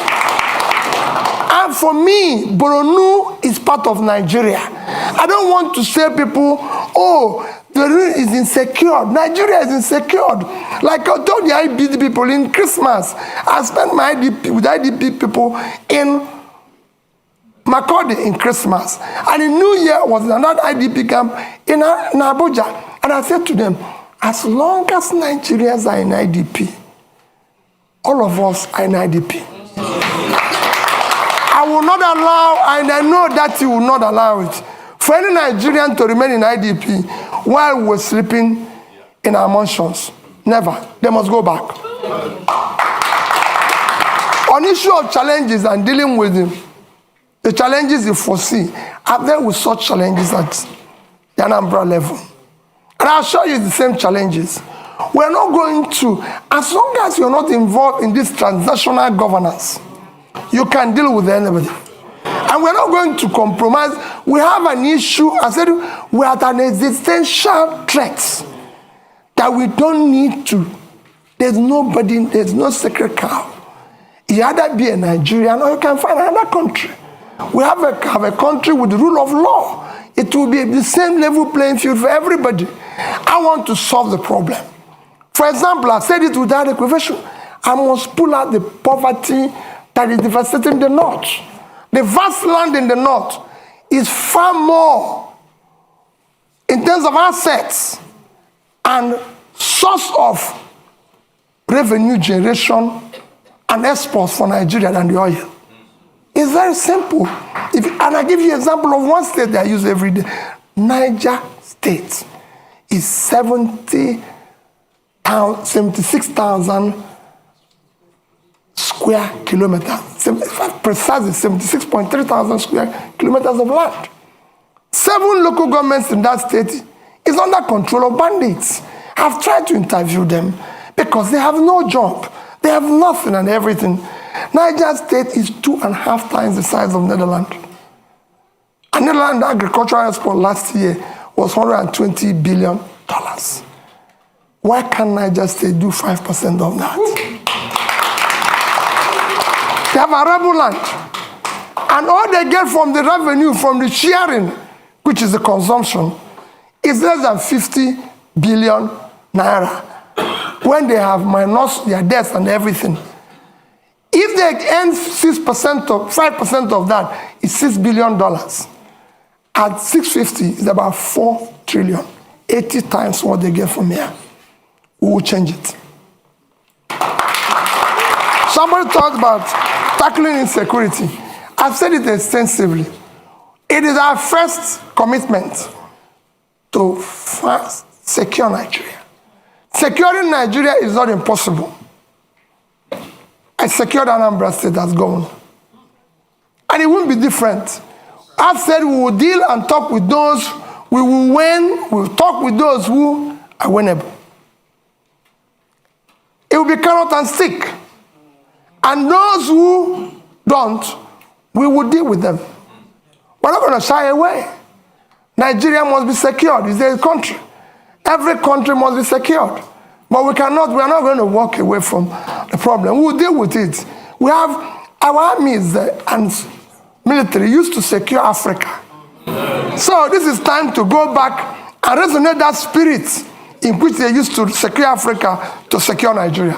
B: And for me, Borno is part of Nigeria. I don't want to say people, oh, the region is insecure. Nigeria is insecure. Like I told the IDP people in Christmas, I spent my IDP with IDP people in Makurdi in Christmas. And in New Year was another IDP camp in Abuja. And I said to them, as long as Nigerians are in IDP, all of us are in IDP. I will not allow, and I know that you will not allow it, for any Nigerian to remain in IDP while we're sleeping in our mansions. Never. They must go back. On issue of challenges and dealing with them, the challenges you foresee, I've dealt with such challenges at the Anambra level. And I'll show you the same challenges. We're not going to, as long as you're not involved in this transnational governance, you can deal with anybody. And we're not going to compromise. We have an issue, I said, we're at an existential threat that we don't need to. There's nobody, there's no sacred cow. You either be a Nigerian or you can find another country. We have a country with the rule of law. It will be the same level playing field for everybody. I want to solve the problem. For example, I said it without equivocation. I must pull out the poverty that is devastating the north. The vast land in the north is far more in terms of assets and source of revenue generation and exports for Nigeria than the oil. It's very simple. And I give you an example of one state that I use every day. Niger State is 76,000 square kilometers. Precisely 76.3 thousand square kilometers of land. 7 local governments in that state is under control of bandits. I've tried to interview them because they have no job. They have nothing and everything. Niger State is 2.5 times the size of Netherlands. And Netherlands agricultural export last year was $120 billion. Why can't Niger State do 5% of that? They have arable land. And all they get from the revenue, from the sharing, which is the consumption, is less than 50 billion naira. When they have minus their debts and everything. If they earn 6% or 5% of that, it's $6 billion. At 650, it's about 4 trillion. 80 times what they get from here. We will change it. Somebody talked about tackling insecurity. I've said it extensively. It is our first commitment to first secure Nigeria. Securing Nigeria is not impossible. I secured Anambra State as governor. And it won't be different. I've said we will deal and talk with those we will win, we will talk with those who are winnable. It will be carrot and stick. And those who don't, we will deal with them. We're not going to shy away. Nigeria must be secured. It's a country. Every country must be secured. But we are not going to walk away from the problem. We'll deal with it. We have our armies and military used to secure Africa. So this is time to go back and resonate that spirit in which they used to secure Africa to secure Nigeria.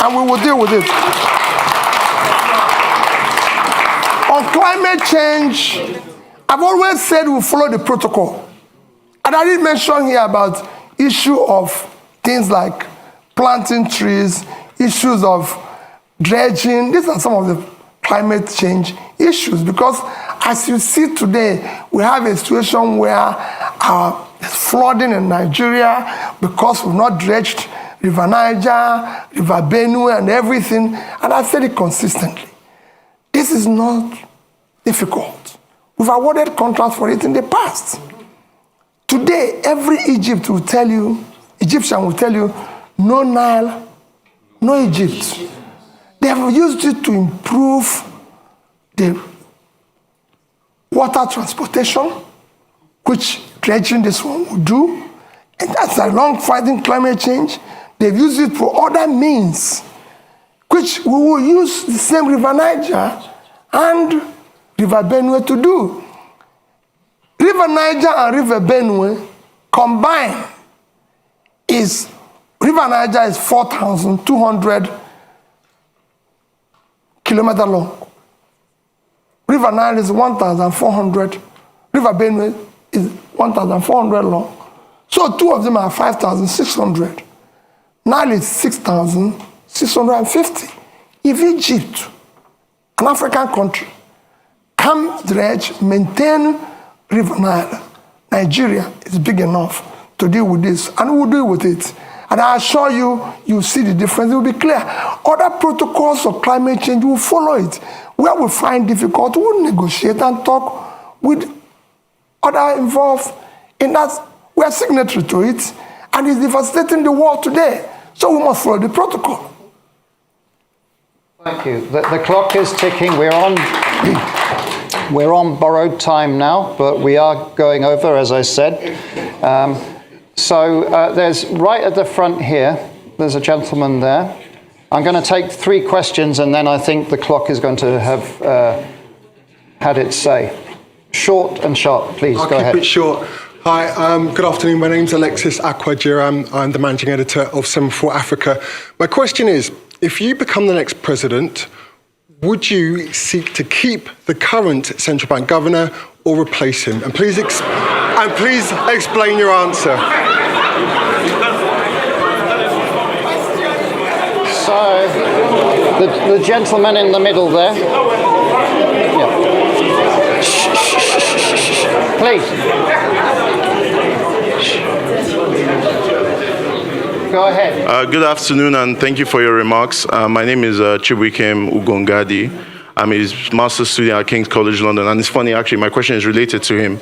B: And we will deal with it. On climate change, I've always said we'll follow the protocol. And I did mention here about issue of things like planting trees, issues of dredging. These are some of the climate change issues because as you see today, we have a situation where there's flooding in Nigeria because we've not dredged River Niger, River Benue and everything. And I said it consistently. This is not difficult. We've awarded contracts for it in the past. Today, every Egyptian will tell you, no Nile, no Egypt. They have used it to improve the water transportation, which dredging this one will do. And that's along fighting climate change. They've used it for other means, which we will use the same River Niger and River Benue to do. River Niger and River Benue combined is, River Niger is 4,200 kilometers long. River Nile is 1,400. River Benue is 1,400 long. So two of them are 5,600. Nile is 6,650. If Egypt, an African country, can dredge, maintain River Nile, Nigeria is big enough to deal with this, and we'll deal with it. And I assure you, you'll see the difference. It will be clear. Other protocols of climate change will follow it. Where we find difficult, we'll negotiate and talk with other involved in that. We are signatory to it, and it's devastating the world today. So we must follow the protocol.
C: Thank you. The clock is ticking. We're on borrowed time now, but we are going over, as I said. So there's right at the front here, there's a gentleman there. I'm going to take 3 questions, and then I think the clock is going to have had its say. Short and sharp, please. Go ahead.
I: I'll keep it short. Hi, good afternoon. My name's Alexis Akwajiram. I'm the managing editor of Semaphore Africa. My question is, if you become the next president, would you seek to keep the current central bank governor or replace him? And please explain your answer.
C: So, the gentleman in the middle there. Please. Go ahead.
J: Good afternoon, and thank you for your remarks. My name is Chibuikem Ugongadi. I'm his master's student at King's College London, and it's funny, actually, my question is related to him.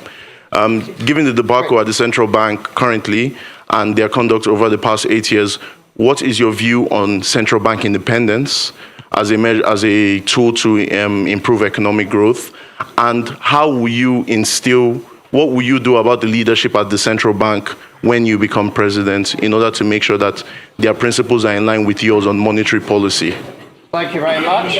J: Given the debacle at the central bank currently and their conduct over the past 8 years, what is your view on central bank independence as a tool to improve economic growth? And how will you what will you do about the leadership at the central bank when you become president in order to make sure that their principles are in line with yours on monetary policy?
C: Thank you very much.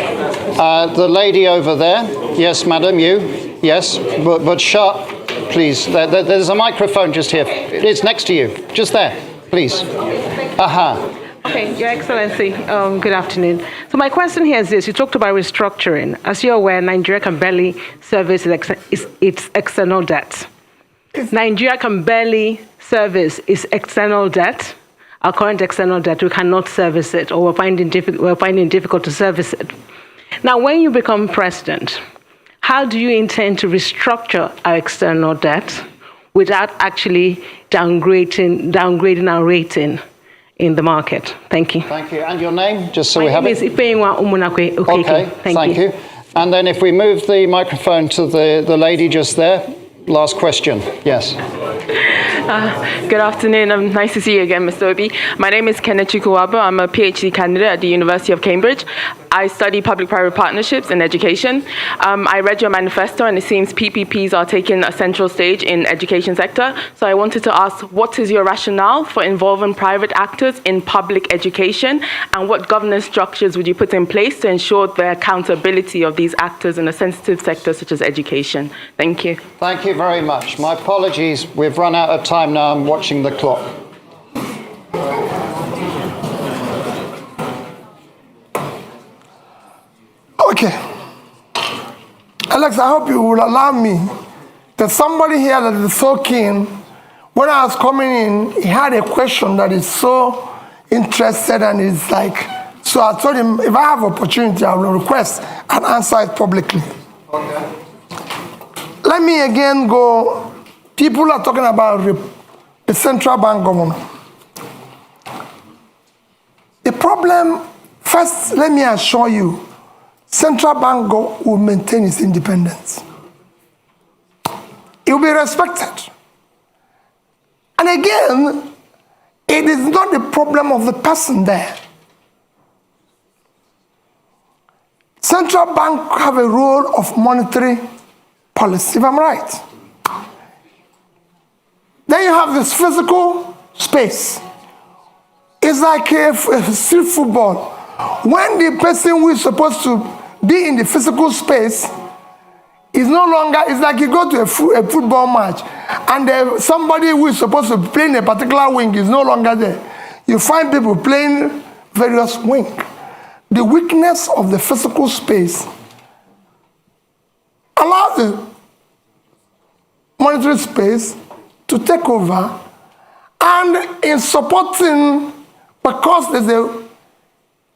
C: The lady over there. Yes, madam, you. Yes, but sharp, please. There's a microphone just here. It's next to you. Just there, please. Aha.
K: Okay, Your Excellency, good afternoon. So my question here is this. You talked about restructuring. As you're aware, Nigeria can barely service its external debt. Nigeria can barely service its external debt. Our current external debt, we cannot service it, or we're finding difficult to service it. Now, when you become president, how do you intend to restructure our external debt without actually downgrading our rating in the market? Thank you.
C: Thank you. And your name, just so
K: My
C: we have
K: name
C: it?
K: is Ifeyinwa Umunakwe.
C: Okay, thank you. And then if we move the microphone to the lady just there, last question. Yes.
L: Good afternoon. Nice to see you again, Mr. Obi. My name is Kenneth Chukwuwabo. I'm a PhD candidate at the University of Cambridge. I study public-private partnerships in education. I read your manifesto, and it seems PPPs are taking a central stage in education sector. So I wanted to ask, what is your rationale for involving private actors in public education, and what governance structures would you put in place to ensure the accountability of these actors in a sensitive sector such as education? Thank you.
C: Thank you very much. My apologies. We've run out of time now. I'm watching the clock.
B: Okay. Alex, I hope you will allow me. There's somebody here that is so keen. When I was coming in, he had a question that is so interested, and it's like, so I told him, if I have opportunity, I will request and answer it publicly. Okay. Let me again go. People are talking about the central bank governor. The problem, first, let me assure you, central bank will maintain its independence. It will be respected. And again, it is not the problem of the person there. Central bank have a role of monetary policy, if I'm right. Then you have this physical space. It's like a street football. When the person who is supposed to be in the physical space is no longer, it's like you go to a football match and somebody who is supposed to play in a particular wing is no longer there. You find people playing various wings. The weakness of the physical space allows the monetary space to take over, and in supporting, because there's a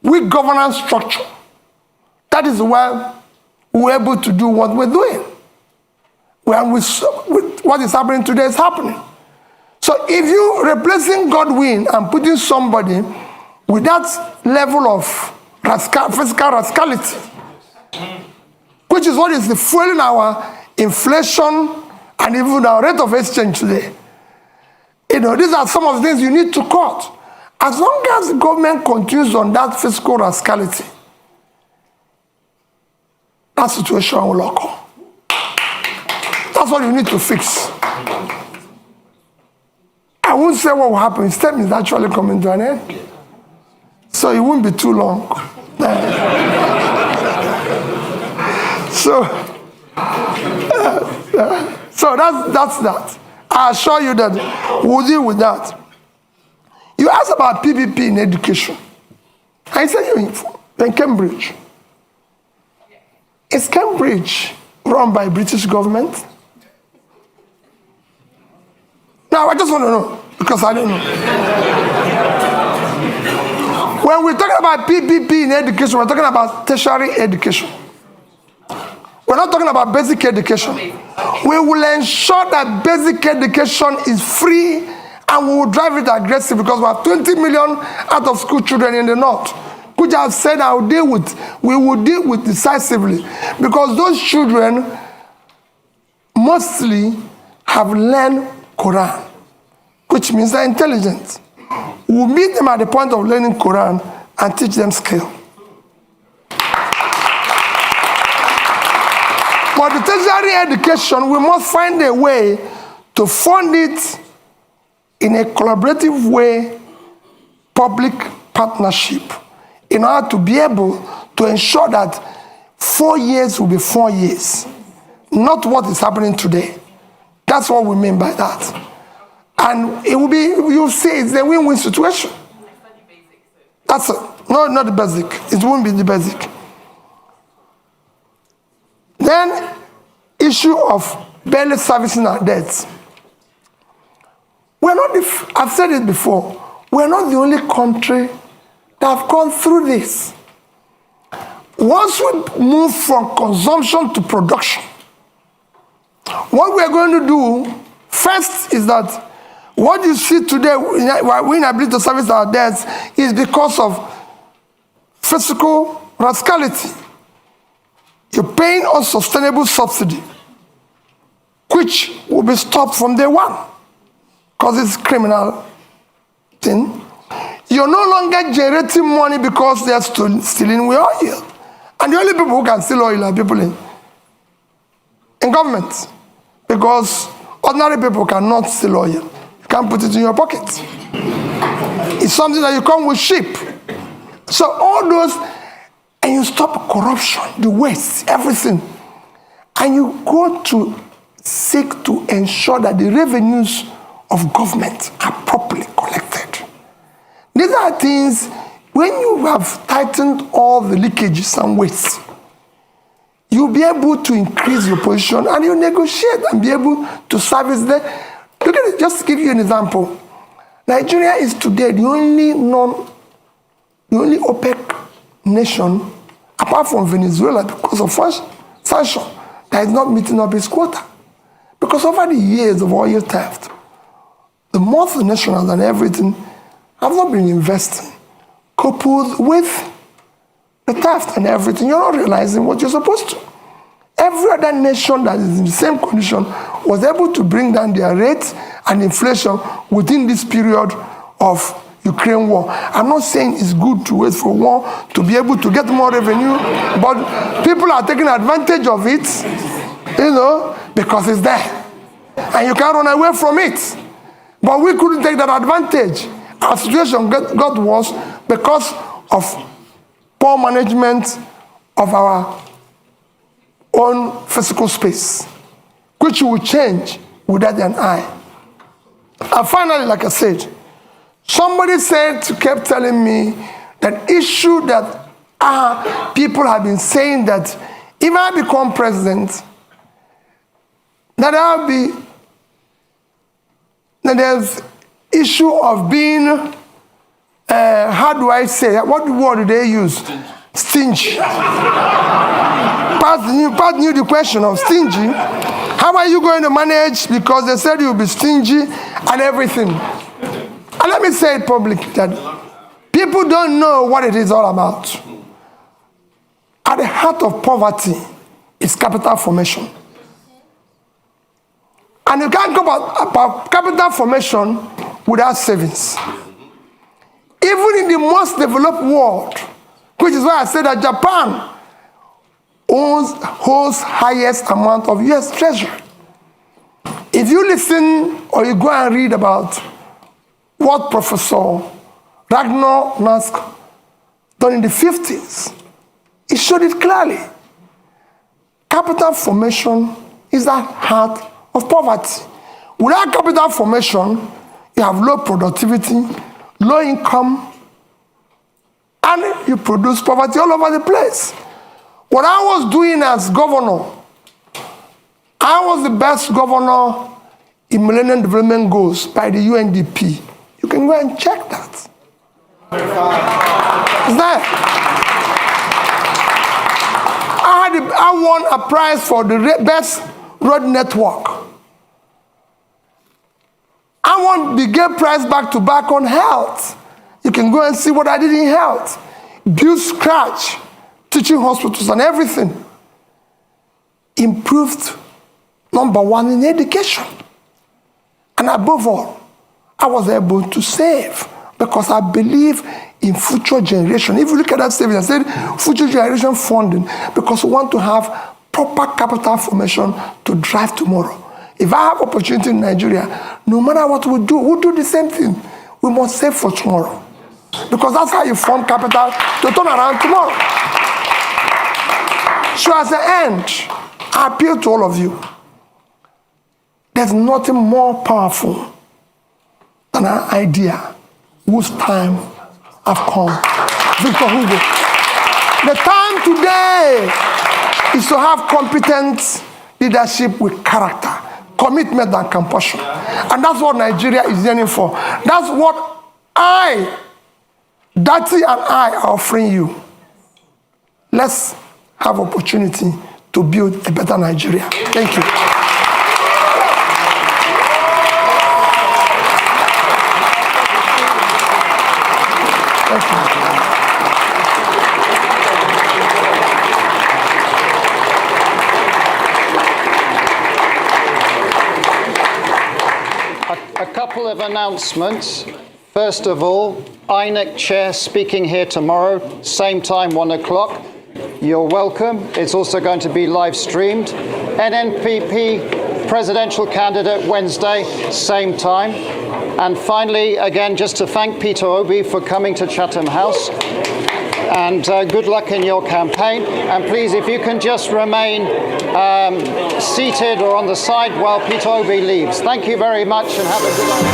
B: weak governance structure, that is why we're able to do what we're doing. What is happening today is happening. So if you're replacing Godwin and putting somebody with that level of physical rascality, which is what is fueling our inflation and even our rate of exchange today, these are some of the things you need to cut. As long as the government continues on that fiscal rascality, that situation will occur. That's what you need to fix. I won't say what will happen. His term is actually coming to an end, so it won't be too long. So that's that. I assure you that we'll deal with that. You asked about PPP in education. I said you're in Cambridge. Is Cambridge run by British government? Now, I just want to know, because I don't know. When we're talking about PPP in education, we're talking about tertiary education. We're not talking about basic education. We will ensure that basic education is free, and we will drive it aggressive because we have 20 million out of school children in the north, which I've said we will deal with decisively, because those children mostly have learned Quran, which means they're intelligent. We'll meet them at the point of learning Quran and teach them skill. But the tertiary education, we must find a way to fund it in a collaborative way, public partnership, in order to be able to ensure that 4 years will be 4 years, not what is happening today. That's what we mean by that. And it will be, you'll see, it's a win-win situation. That's it. No, not the basic. It won't be the basic. Then, issue of barely servicing our debts. We're not, I've said it before, we're not the only country that have gone through this. Once we move from consumption to production, what we're going to do first is that what you see today, we're inability to service our debts, is because of fiscal rascality. You're paying unsustainable subsidy, which will be stopped from day one, because it's criminal thing. You're no longer generating money because they're stealing oil. And the only people who can steal oil are people in government, because ordinary people cannot steal oil. You can't put it in your pocket. It's something that you come with sheep. So all those, and you stop corruption, the waste, everything. And you go to seek to ensure that the revenues of government are properly collected. These are things, when you have tightened all the leakages and wastes, you'll be able to increase your position and you negotiate and be able to service them. Look at it, just to give you an example. Nigeria is today the only OPEC nation, apart from Venezuela, because of sanction, that is not meeting up its quota. Because over the years of oil theft, the multinationals and everything have not been investing, coupled with the theft and everything. You're not realizing what you're supposed to. Every other nation that is in the same condition was able to bring down their rates and inflation within this period of Ukraine war. I'm not saying it's good to wait for war to be able to get more revenue, but people are taking advantage of it, because it's there. And you can't run away from it. But we couldn't take that advantage. Our situation got worse because of poor management of our own physical space, which will change without an eye. And finally, like I said, somebody kept telling me that issue that people have been saying that if I become president, that there's issue of being, how do I say, what word do they use? Stingy. Pat knew the question of stingy. How are you going to manage? Because they said you'll be stingy and everything. And let me say it publicly that people don't know what it is all about. At the heart of poverty is capital formation. And you can't go about capital formation without savings. Even in the most developed world, which is why I said that Japan holds highest amount of US treasury. If you listen or you go and read about what Professor Ragnar Nask done in the 50s, it showed it clearly. Capital formation is the heart of poverty. Without capital formation, you have low productivity, low income, and you produce poverty all over the place. What I was doing as governor, I was the best governor in Millennium Development Goals by the UNDP. You can go and check that. It's there. I I won a prize for the best road network. I won the Gay Prize back to back on health. You can go and see what I did in health. Build scratch, teaching hospitals and everything. Improved #1 in education. And above all, I was able to save because I believe in future generation. If you look at that savings, I said future generation funding because we want to have proper capital formation to drive tomorrow. If I have opportunity in Nigeria, no matter what we do, we'll do the same thing. We must save for tomorrow. Because that's how you form capital to turn around tomorrow. So as the end, I appeal to all of you. There's nothing more powerful than an idea whose time have come. Victor Hugo. The time today is to have competent leadership with character, commitment and compassion. And that's what Nigeria is yearning for. That's what Dati and I are offering you. Let's have opportunity to build a better Nigeria. Thank you. Thank you.
C: A couple of announcements. First of all, INEC Chair speaking here tomorrow, same time, 1 o'clock. You're welcome. It's also going to be live streamed. NNPP presidential candidate Wednesday, same time. And finally, again, just to thank Peter Obi for coming to Chatham House. And good luck in your campaign. And please, if you can just remain seated or on the side while Peter Obi leaves. Thank you very much and have a good night.